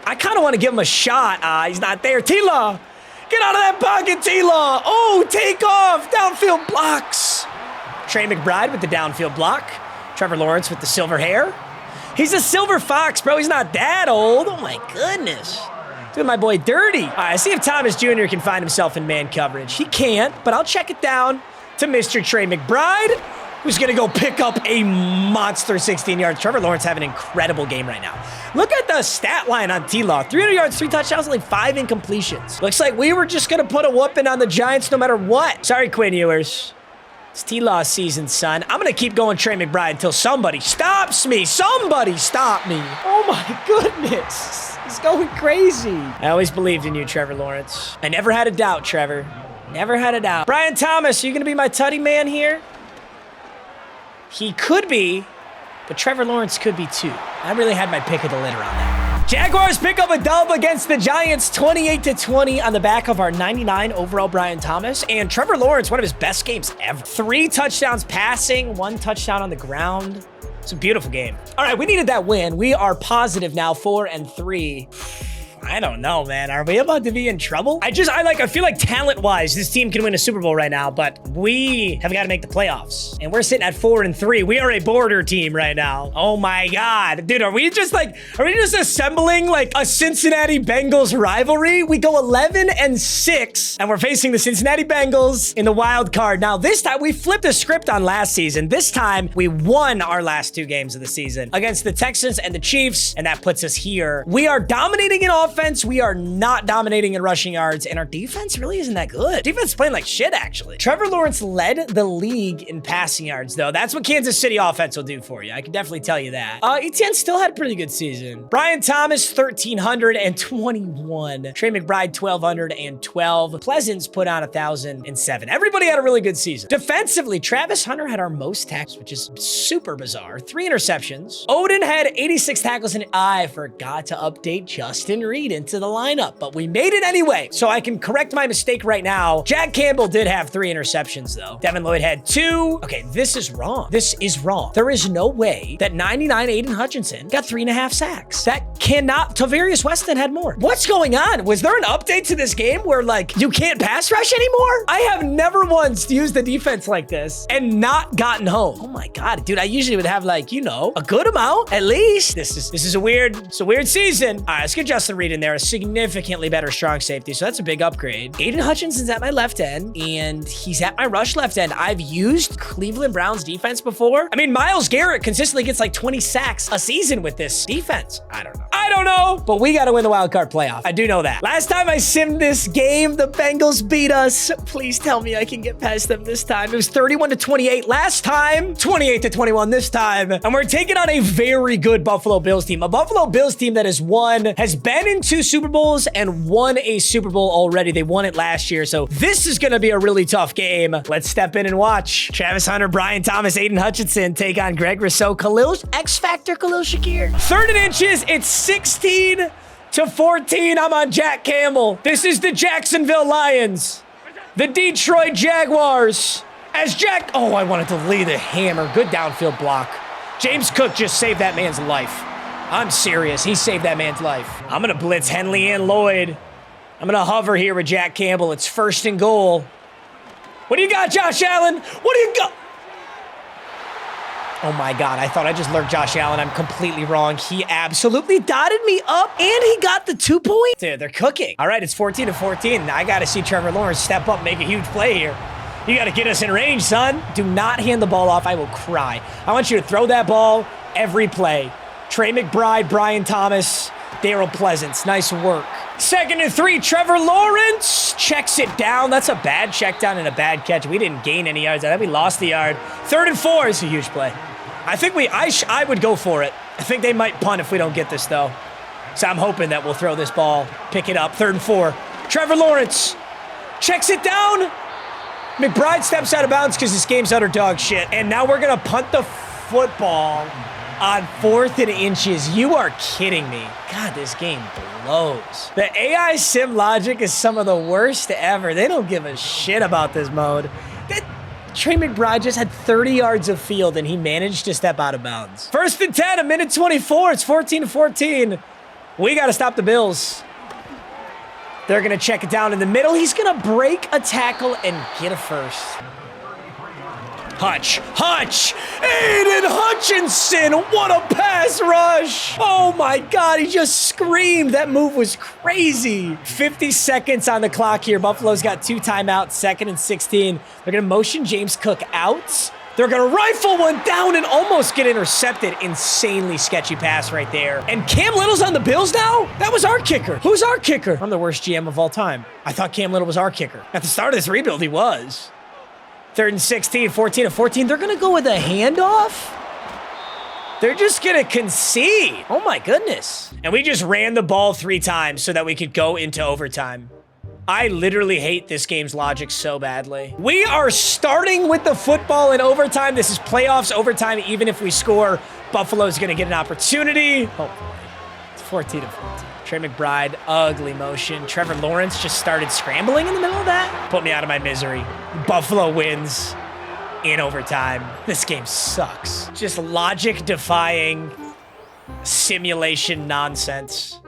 I kind of want to give him a shot. He's not there. T-Law, get out of that pocket, T-Law. Oh, take off. Downfield blocks. Trey McBride with the downfield block. Trevor Lawrence with the silver hair. He's a silver fox, bro. He's not that old. Oh, my goodness. Doing my boy dirty. All right, see if Thomas Jr. can find himself in man coverage. He can't, but I'll check it down to Mr. Trey McBride, who's going to go pick up a monster 16 yards. Trevor Lawrence having an incredible game right now. Look at the stat line on T-Law. 300 yards, 3 touchdowns, only 5 incompletions. Looks like we were just going to put a whooping on the Giants no matter what. Sorry, Quinn Ewers. It's T-Law season, son. I'm going to keep going Trey McBride until somebody stops me. Somebody stop me. Oh, my goodness. He's going crazy. I always believed in you, Trevor Lawrence. I never had a doubt, Trevor. Never had a doubt. Brian Thomas, are you going to be my tutty man here? He could be, but Trevor Lawrence could be too. I really had my pick of the litter on that. Jaguars pick up a dub against the Giants, 28-20 on the back of our 99 overall Brian Thomas. And Trevor Lawrence, one of his best games ever. 3 touchdowns passing, 1 touchdown on the ground. It's a beautiful game. All right, we needed that win. We are positive now, 4-3. I don't know, man. Are we about to be in trouble? I feel like talent-wise, this team can win a Super Bowl right now, but we have got to make the playoffs. And we're sitting at 4-3. We are a border team right now. Oh my God. Dude, are we just assembling like a Cincinnati Bengals rivalry? We go 11-6, and we're facing the Cincinnati Bengals in the wild card. Now, this time we flipped the script on last season. This time we won our last 2 games of the season against the Texans and the Chiefs, and that puts us here. We are dominating in offense. We are not dominating in rushing yards, and our defense really isn't that good. Defense is playing like shit, actually. Trevor Lawrence led the league in passing yards, though. That's what Kansas City offense will do for you. I can definitely tell you that. Etienne still had a pretty good season. Brian Thomas, 1,321. Trey McBride, 1,212. Pleasance put on 1,007. Everybody had a really good season. Defensively, Travis Hunter had our most tackles, which is super bizarre. 3 interceptions. Odin had 86 tackles, and I forgot to update Justin Reed into the lineup, but we made it anyway, so I can correct my mistake right now. Jack Campbell did have 3 interceptions, though. Devin Lloyd had 2. Okay, this is wrong. This is wrong. There is no way that 99 Aiden Hutchinson got 3.5 sacks. That cannot. Tavarius Weston had more. What's going on? Was there an update to this game where, like, you can't pass rush anymore? I have never once used the defense like this and not gotten home. Oh my God, dude, I usually would have, like, you know, a good amount at least. This is a weird season. All right, let's get Justin Reed in there, a significantly better strong safety, so that's a big upgrade. Aiden Hutchinson's at my left end, and he's at my rush left end. I've used Cleveland Browns defense before. I mean, Myles Garrett consistently gets like 20 sacks a season with this defense. I don't know, but we got to win the wild card playoff. I do know that. Last time I simmed this game, the Bengals beat us. Please tell me I can get past them this time. It was 31-28 last time, 28-21 this time, and we're taking on a very good Buffalo Bills team. A Buffalo Bills team that has been in 2 Super Bowls and won a Super Bowl already. They won it last year, so this is going to be a really tough game. Let's step in and watch. Travis Hunter, Brian Thomas, Aiden Hutchinson take on Greg Rousseau, X-Factor Khalil Shakir. 3rd and inches, it's 16-14. I'm on Jack Campbell. This is the Jacksonville Lions, the Detroit Jaguars. Oh, I wanted to lay the hammer. Good downfield block. James Cook just saved that man's life. I'm serious. He saved that man's life. I'm going to blitz Henley and Lloyd. I'm going to hover here with Jack Campbell. It's 1st and goal. What do you got, Josh Allen? What do you got? Oh my God, I thought I just lurked Josh Allen. I'm completely wrong. He absolutely dotted me up and he got the 2 point. Dude, they're cooking. All right, it's 14-14. I got to see Trevor Lawrence step up, make a huge play here. You got to get us in range, son. Do not hand the ball off. I will cry. I want you to throw that ball every play. Trey McBride, Brian Thomas, Darrell Pleasance. Nice work. 2nd and 3, Trevor Lawrence checks it down. That's a bad check down and a bad catch. We didn't gain any yards. I think we lost the yard. 3rd and 4 is a huge play. I think I would go for it. I think they might punt if we don't get this, though. So I'm hoping that we'll throw this ball, pick it up. 3rd and 4. Trevor Lawrence checks it down. McBride steps out of bounds because this game's utter dog shit. And now we're going to punt the football on 4th and inches. You are kidding me. God, this game blows. The AI sim logic is some of the worst ever. They don't give a shit about this mode. Trey McBride just had 30 yards of field and he managed to step out of bounds. 1st and 10, a minute 24. It's 14-14. We got to stop the Bills. They're going to check it down in the middle. He's going to break a tackle and get a first. Hutch. Aiden Hutchinson. What a pass rush. Oh my God, he just screamed. That move was crazy. 50 seconds on the clock here. Buffalo's got 2 timeouts, 2nd and 16. They're going to motion James Cook out. They're going to rifle one down and almost get intercepted. Insanely sketchy pass right there. And Cam Little's on the Bills now? That was our kicker. Who's our kicker? I'm the worst GM of all time. I thought Cam Little was our kicker. At the start of this rebuild, he was. 3rd and 16, 14-14. They're going to go with a handoff? They're just going to concede. Oh, my goodness. And we just ran the ball 3 times so that we could go into overtime. I literally hate this game's logic so badly. We are starting with the football in overtime. This is playoffs overtime. Even if we score, Buffalo's going to get an opportunity. Oh, boy. It's 14-14. Trey McBride, ugly motion. Trevor Lawrence just started scrambling in the middle of that. Put me out of my misery. Buffalo wins in overtime. This game sucks. Just logic-defying simulation nonsense.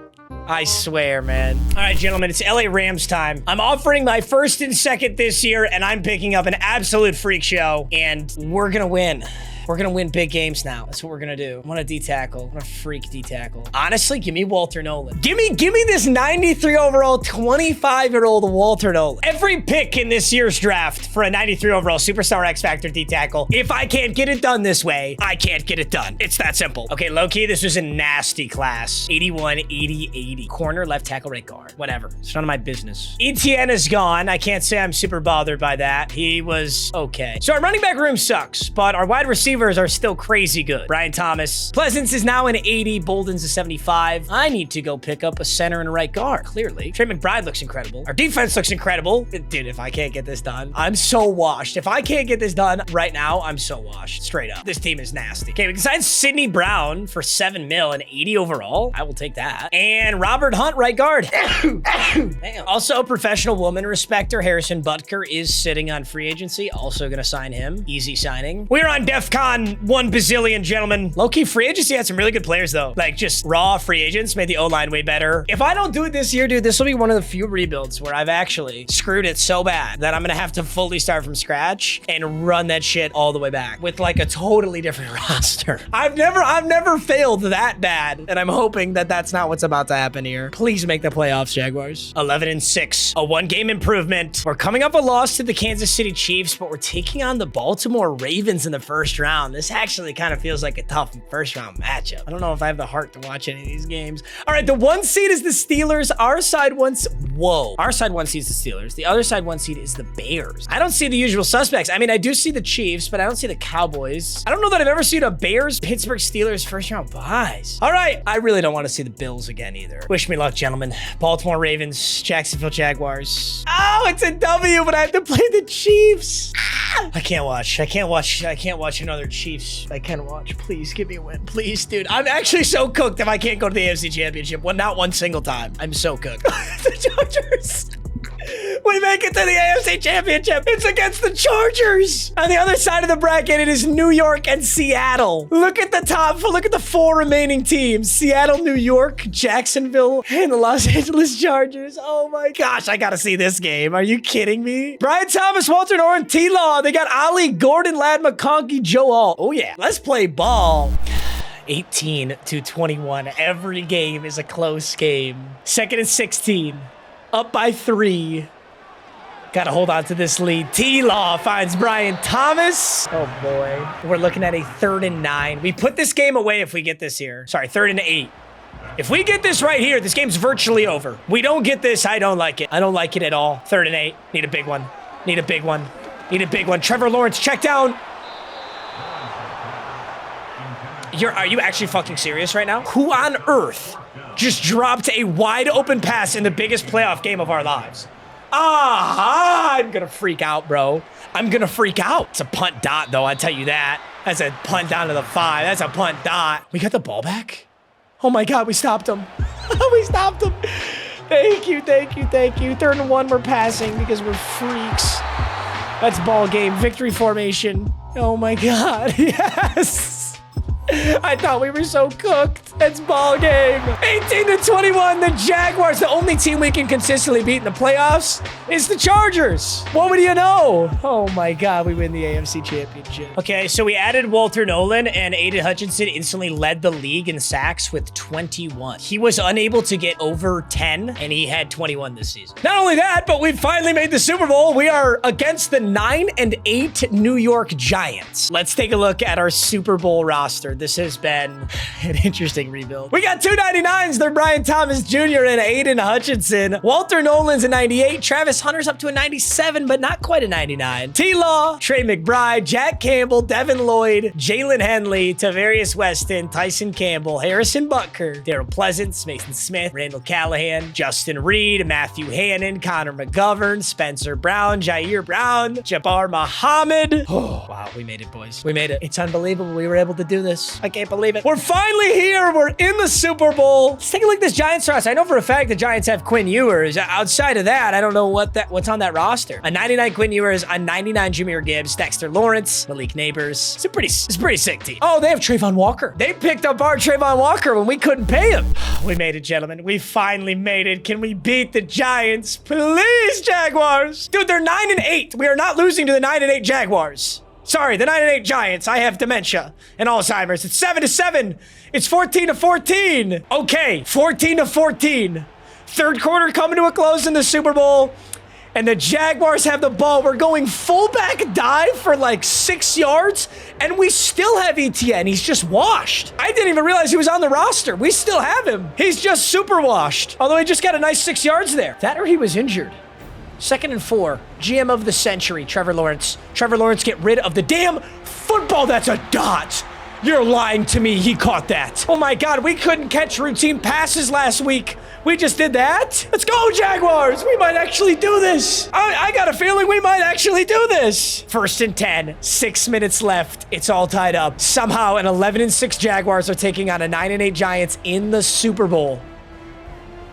I swear, man. All right, gentlemen, it's LA Rams time. I'm offering my 1st and 2nd this year, and I'm picking up an absolute freak show, and we're gonna win. We're going to win big games now. That's what we're going to do. I want a D-tackle. I want a freak D-tackle. Honestly, give me Walter Nolan. Give me this 93 overall, 25-year-old Walter Nolan. Every pick in this year's draft for a 93 overall Superstar X-Factor D-tackle. If I can't get it done this way, I can't get it done. It's that simple. Okay, low-key, this was a nasty class. 81, 80, 80. Corner, left tackle, right guard. Whatever. It's none of my business. Etienne is gone. I can't say I'm super bothered by that. He was okay. So our running back room sucks, but our wide receiver are still crazy good. Brian Thomas. Pleasance is now an 80. Bolden's a 75. I need to go pick up a center and a right guard, clearly. Trey McBride looks incredible. Our defense looks incredible. Dude, if I can't get this done, I'm so washed. If I can't get this done right now, I'm so washed. Straight up. This team is nasty. Okay, we can sign Sidney Brown for $7 million and 80 overall. I will take that. And Robert Hunt, right guard. Damn. Also, professional woman respecter Harrison Butker is sitting on free agency. Also gonna sign him. Easy signing. We're on DEFCON 1 bazillion, gentlemen. Low-key free agency had some really good players, though. Like, just raw free agents made the O-line way better. If I don't do it this year, dude, this will be one of the few rebuilds where I've actually screwed it so bad that I'm gonna have to fully start from scratch and run that shit all the way back with, like, a totally different roster. I've never failed that bad, and I'm hoping that that's not what's about to happen here. Please make the playoffs, Jaguars. 11 and 6, a 1-game improvement. We're coming up a loss to the Kansas City Chiefs, but we're taking on the Baltimore Ravens in the 1st round. This actually kind of feels like a tough 1st round matchup. I don't know if I have the heart to watch any of these games. All right, the 1 seed is the Steelers. Our side 1 whoa. Our side 1 seed is the Steelers. The other side 1 seed is the Bears. I don't see the usual suspects. I mean, I do see the Chiefs, but I don't see the Cowboys. I don't know that I've ever seen a Bears Pittsburgh Steelers 1st round buys. All right, I really don't want to see the Bills again either. Wish me luck, gentlemen. Baltimore Ravens, Jacksonville Jaguars. Oh, it's a W, but I have to play the Chiefs. I can't watch another Chiefs. I can't watch. Please give me a win. Please, dude. I'm actually so cooked if I can't go to the AFC Championship. Not one single time. I'm so cooked. The Chargers. We make it to the AFC Championship. It's against the Chargers. On the other side of the bracket, it is New York and Seattle. Look at the top. Look at the 4 remaining teams. Seattle, New York, Jacksonville, and the Los Angeles Chargers. Oh my gosh, I gotta see this game. Are you kidding me? Brian Thomas, Walter Noren, T-Law. They got Ali, Gordon, Ladd, McConkey, Joe Alt. Oh yeah, let's play ball. 18-21. Every game is a close game. 2nd and 16. Up by 3. Gotta hold on to this lead. T-Law finds Brian Thomas. Oh boy. We're looking at a 3rd and 9. We put this game away if we get this here. Sorry, 3rd and 8. If we get this right here, this game's virtually over. We don't get this, I don't like it. I don't like it at all. 3rd and 8. Need a big one. Need a big one. Need a big one. Trevor Lawrence, check down. Are you actually fucking serious right now? Who on earth just dropped a wide open pass in the biggest playoff game of our lives? I'm gonna freak out, bro. I'm gonna freak out. It's a punt dot, though, I tell you that. That's a punt down to the 5. That's a punt dot. We got the ball back? Oh my God, we stopped him. We stopped him. Thank you, thank you, thank you. 3rd and 1, we're passing because we're freaks. That's ball game. Victory formation. Oh my God, yes. I thought we were so cooked. That's ball game. 18-21, the Jaguars. The only team we can consistently beat in the playoffs is the Chargers. What would you know? Oh my God, we win the AFC Championship. Okay, so we added Walter Nolen, and Aiden Hutchinson instantly led the league in sacks with 21. He was unable to get over 10, and he had 21 this season. Not only that, but we finally made the Super Bowl. We are against the 9-8 New York Giants. Let's take a look at our Super Bowl roster. This has been an interesting rebuild. We got 299s. They're Brian Thomas Jr. and Aiden Hutchinson. Walter Nolan's a 98. Travis Hunter's up to a 97, but not quite a 99. T-Law, Trey McBride, Jack Campbell, Devin Lloyd, Jalen Henley, Tavarius Weston, Tyson Campbell, Harrison Butker, Daryl Pleasance, Mason Smith, Randall Callahan, Justin Reed, Matthew Hannon, Connor McGovern, Spencer Brown, Jair Brown, Jabbar Muhammad. Oh, wow, we made it, boys. We made it. It's unbelievable we were able to do this. I can't believe it. We're finally here. We're in the Super Bowl. Let's take a look at this Giants roster. I know for a fact the Giants have Quinn Ewers. Outside of that, I don't know what's on that roster. A 99 Quinn Ewers, a 99 Jahmyr Gibbs, Dexter Lawrence, Malik Neighbors. It's a pretty sick team. Oh, they have Trayvon Walker. They picked up our Trayvon Walker when we couldn't pay him. We made it, gentlemen. We finally made it. Can we beat the Giants? Please, Jaguars. Dude, they're 9-8. We are not losing to the 9-8 Jaguars. Sorry, the 9-8 Giants. I have dementia and Alzheimer's. It's 7-7. It's 14-14. Okay, 14-14. 3rd quarter coming to a close in the Super Bowl. And the Jaguars have the ball. We're going fullback dive for like 6 yards. And we still have ETN. He's just washed. I didn't even realize he was on the roster. We still have him. He's just super washed. Although he just got a nice 6 yards there. That or he was injured. 2nd and 4. GM of the century, Trevor Lawrence. Trevor Lawrence, get rid of the damn football. That's a dot. You're lying to me. He caught that. Oh my God, we couldn't catch routine passes last week. We just did that. Let's go, Jaguars. We might actually do this. I got a feeling we might actually do this. 1st and 10. 6 minutes left. It's all tied up. Somehow an 11-6 Jaguars are taking on a 9-8 Giants in the Super Bowl.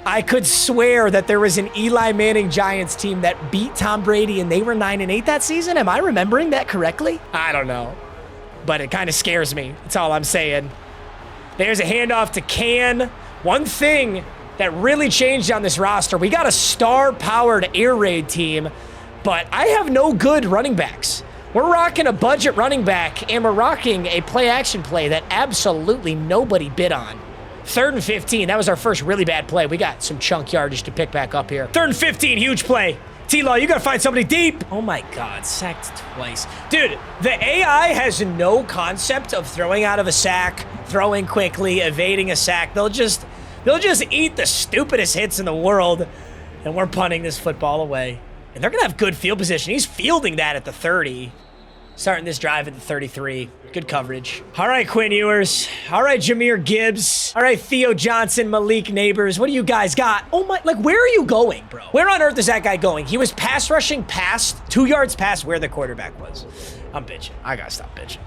I could swear that there was an Eli Manning Giants team that beat Tom Brady and they were 9-8 that season. Am I remembering that correctly? I don't know, but it kind of scares me. That's all I'm saying. There's a handoff to Can. One thing that really changed on this roster, we got a star-powered air raid team, but I have no good running backs. We're rocking a budget running back, and we're rocking a play-action play that absolutely nobody bid on. 3rd and 15. That was our first really bad play. We got some chunk yardage to pick back up here. 3rd and 15. Huge play. T-Law, you got to find somebody deep. Oh, my God. Sacked twice. Dude, the AI has no concept of throwing out of a sack, throwing quickly, evading a sack. They'll just eat the stupidest hits in the world, and we're punting this football away. And they're going to have good field position. He's fielding that at the 30. Starting this drive at the 33. Good coverage. All right, Quinn Ewers. All right, Jahmyr Gibbs. All right, Theo Johnson, Malik Neighbors. What do you guys got? Oh my, like, where are you going, bro? Where on earth is that guy going? He was pass rushing past, 2 yards past where the quarterback was. I'm bitching. I gotta stop bitching.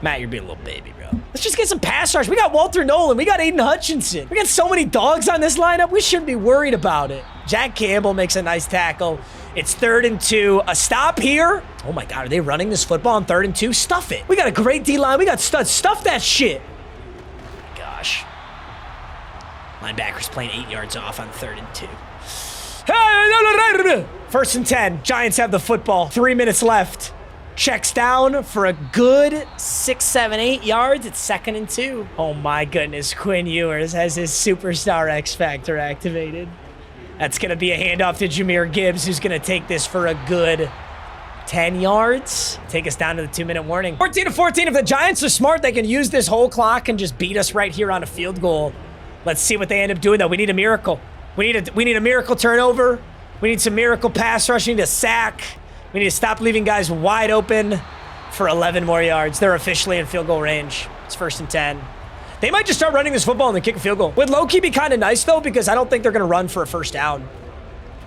Matt, you're being a little baby, bro. Let's just get some pass rush. We got Walter Nolen. We got Aiden Hutchinson. We got so many dogs on this lineup. We shouldn't be worried about it. Jack Campbell makes a nice tackle. It's 3rd and 2. A stop here. Oh my God, are they running this football on 3rd and 2? Stuff it. We got a great D-line. We got studs. Stuff that shit. Gosh. Linebacker's playing 8 yards off on 3rd and 2. 1st and 10. Giants have the football. 3 minutes left. Checks down for a good 6, 7, 8 yards. It's 2nd and 2. Oh my goodness. Quinn Ewers has his superstar X Factor activated. That's going to be a handoff to Jahmyr Gibbs, who's going to take this for a good 10 yards. Take us down to the 2-minute warning. 14-14. If the Giants are smart, they can use this whole clock and just beat us right here on a field goal. Let's see what they end up doing, though. We need a miracle. We need a miracle turnover. We need some miracle pass rush. We need a sack. We need to stop leaving guys wide open for 11 more yards. They're officially in field goal range. It's 1st and 10. They might just start running this football and then kick a field goal. Would low-key be kind of nice, though, because I don't think they're going to run for a 1st down.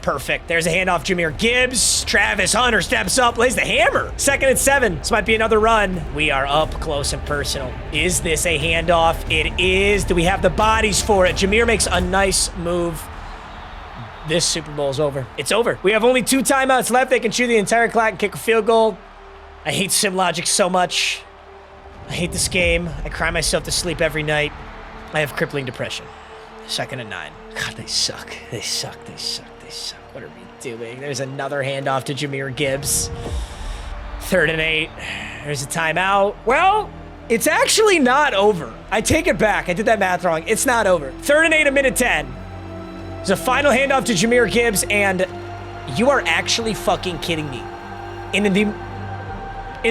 Perfect. There's a handoff. Jahmyr Gibbs. Travis Hunter steps up, lays the hammer. 2nd and 7. This might be another run. We are up close and personal. Is this a handoff? It is. Do we have the bodies for it? Jahmyr makes a nice move. This Super Bowl is over. It's over. We have only 2 timeouts left. They can chew the entire clock and kick a field goal. I hate sim logic so much. I hate this game. I cry myself to sleep every night. I have crippling depression. 2nd and 9. God, they suck. They suck. They suck. They suck. What are we doing? There's another handoff to Jahmyr Gibbs. 3rd and 8. There's a timeout. Well, it's actually not over. I take it back. I did that math wrong. It's not over. 3rd and 8, 1:10. There's a final handoff to Jahmyr Gibbs, and you are actually fucking kidding me. In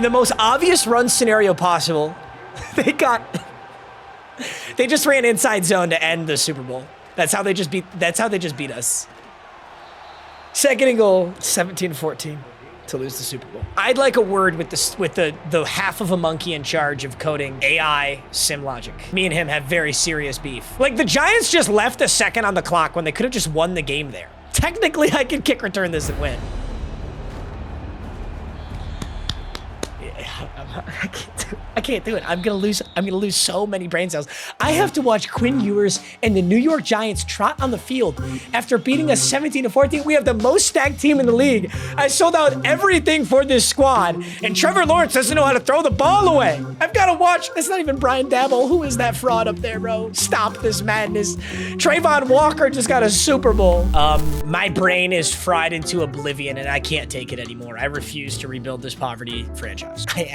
the most obvious run scenario possible, they just ran inside zone to end the Super Bowl. That's how they just beat us. 2nd and goal, 17-14 to lose the Super Bowl. I'd like a word with the half of a monkey in charge of coding AI sim logic. Me and him have very serious beef. Like, the Giants just left a second on the clock when they could have just won the game there. Technically, I could kick return this and win. I can't do it. I'm gonna lose so many brain cells. I have to watch Quinn Ewers and the New York Giants trot on the field after beating us 17-14. We have the most stacked team in the league. I sold out everything for this squad, and Trevor Lawrence doesn't know how to throw the ball away. I've got to watch. That's not even Brian Dabble. Who is that fraud up there, bro? Stop this madness. Trayvon Walker just got a Super Bowl. My brain is fried into oblivion, and I can't take it anymore. I refuse to rebuild this poverty franchise. I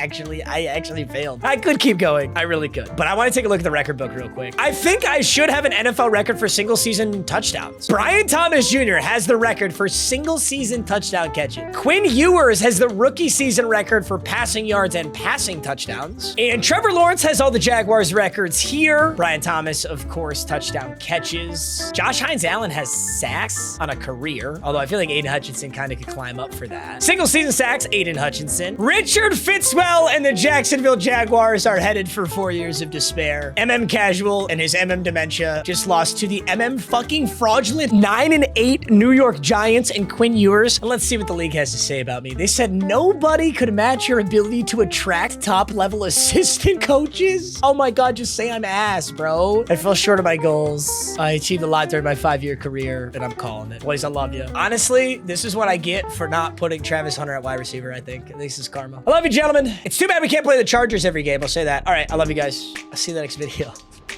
actually failed. I could keep going. I really could. But I want to take a look at the record book real quick. I think I should have an NFL record for single season touchdowns. Brian Thomas Jr. has the record for single season touchdown catches. Quinn Ewers has the rookie season record for passing yards and passing touchdowns. And Trevor Lawrence has all the Jaguars records here. Brian Thomas, of course, touchdown catches. Josh Hines-Allen has sacks on a career, although I feel like Aiden Hutchinson kind of could climb up for that. Single season sacks, Aiden Hutchinson. Richard Fitzwell and the Jacksonville Jaguars are headed for 4 years of despair. MM Casual and his MM dementia just lost to the MM fucking fraudulent 9-8 New York Giants and Quinn Ewers. And let's see what the league has to say about me. They said nobody could match your ability to attract top-level assistant coaches. Oh my God, just say I'm ass, bro. I fell short of my goals. I achieved a lot during my 5-year career, and I'm calling it. Boys, I love you. Honestly, this is what I get for not putting Travis Hunter at wide receiver, I think. This is karma. I love you, gentlemen. It's too bad we can't play the Chargers every game. I'll say that. All right, I love you guys. I'll see you in the next video.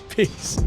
Peace.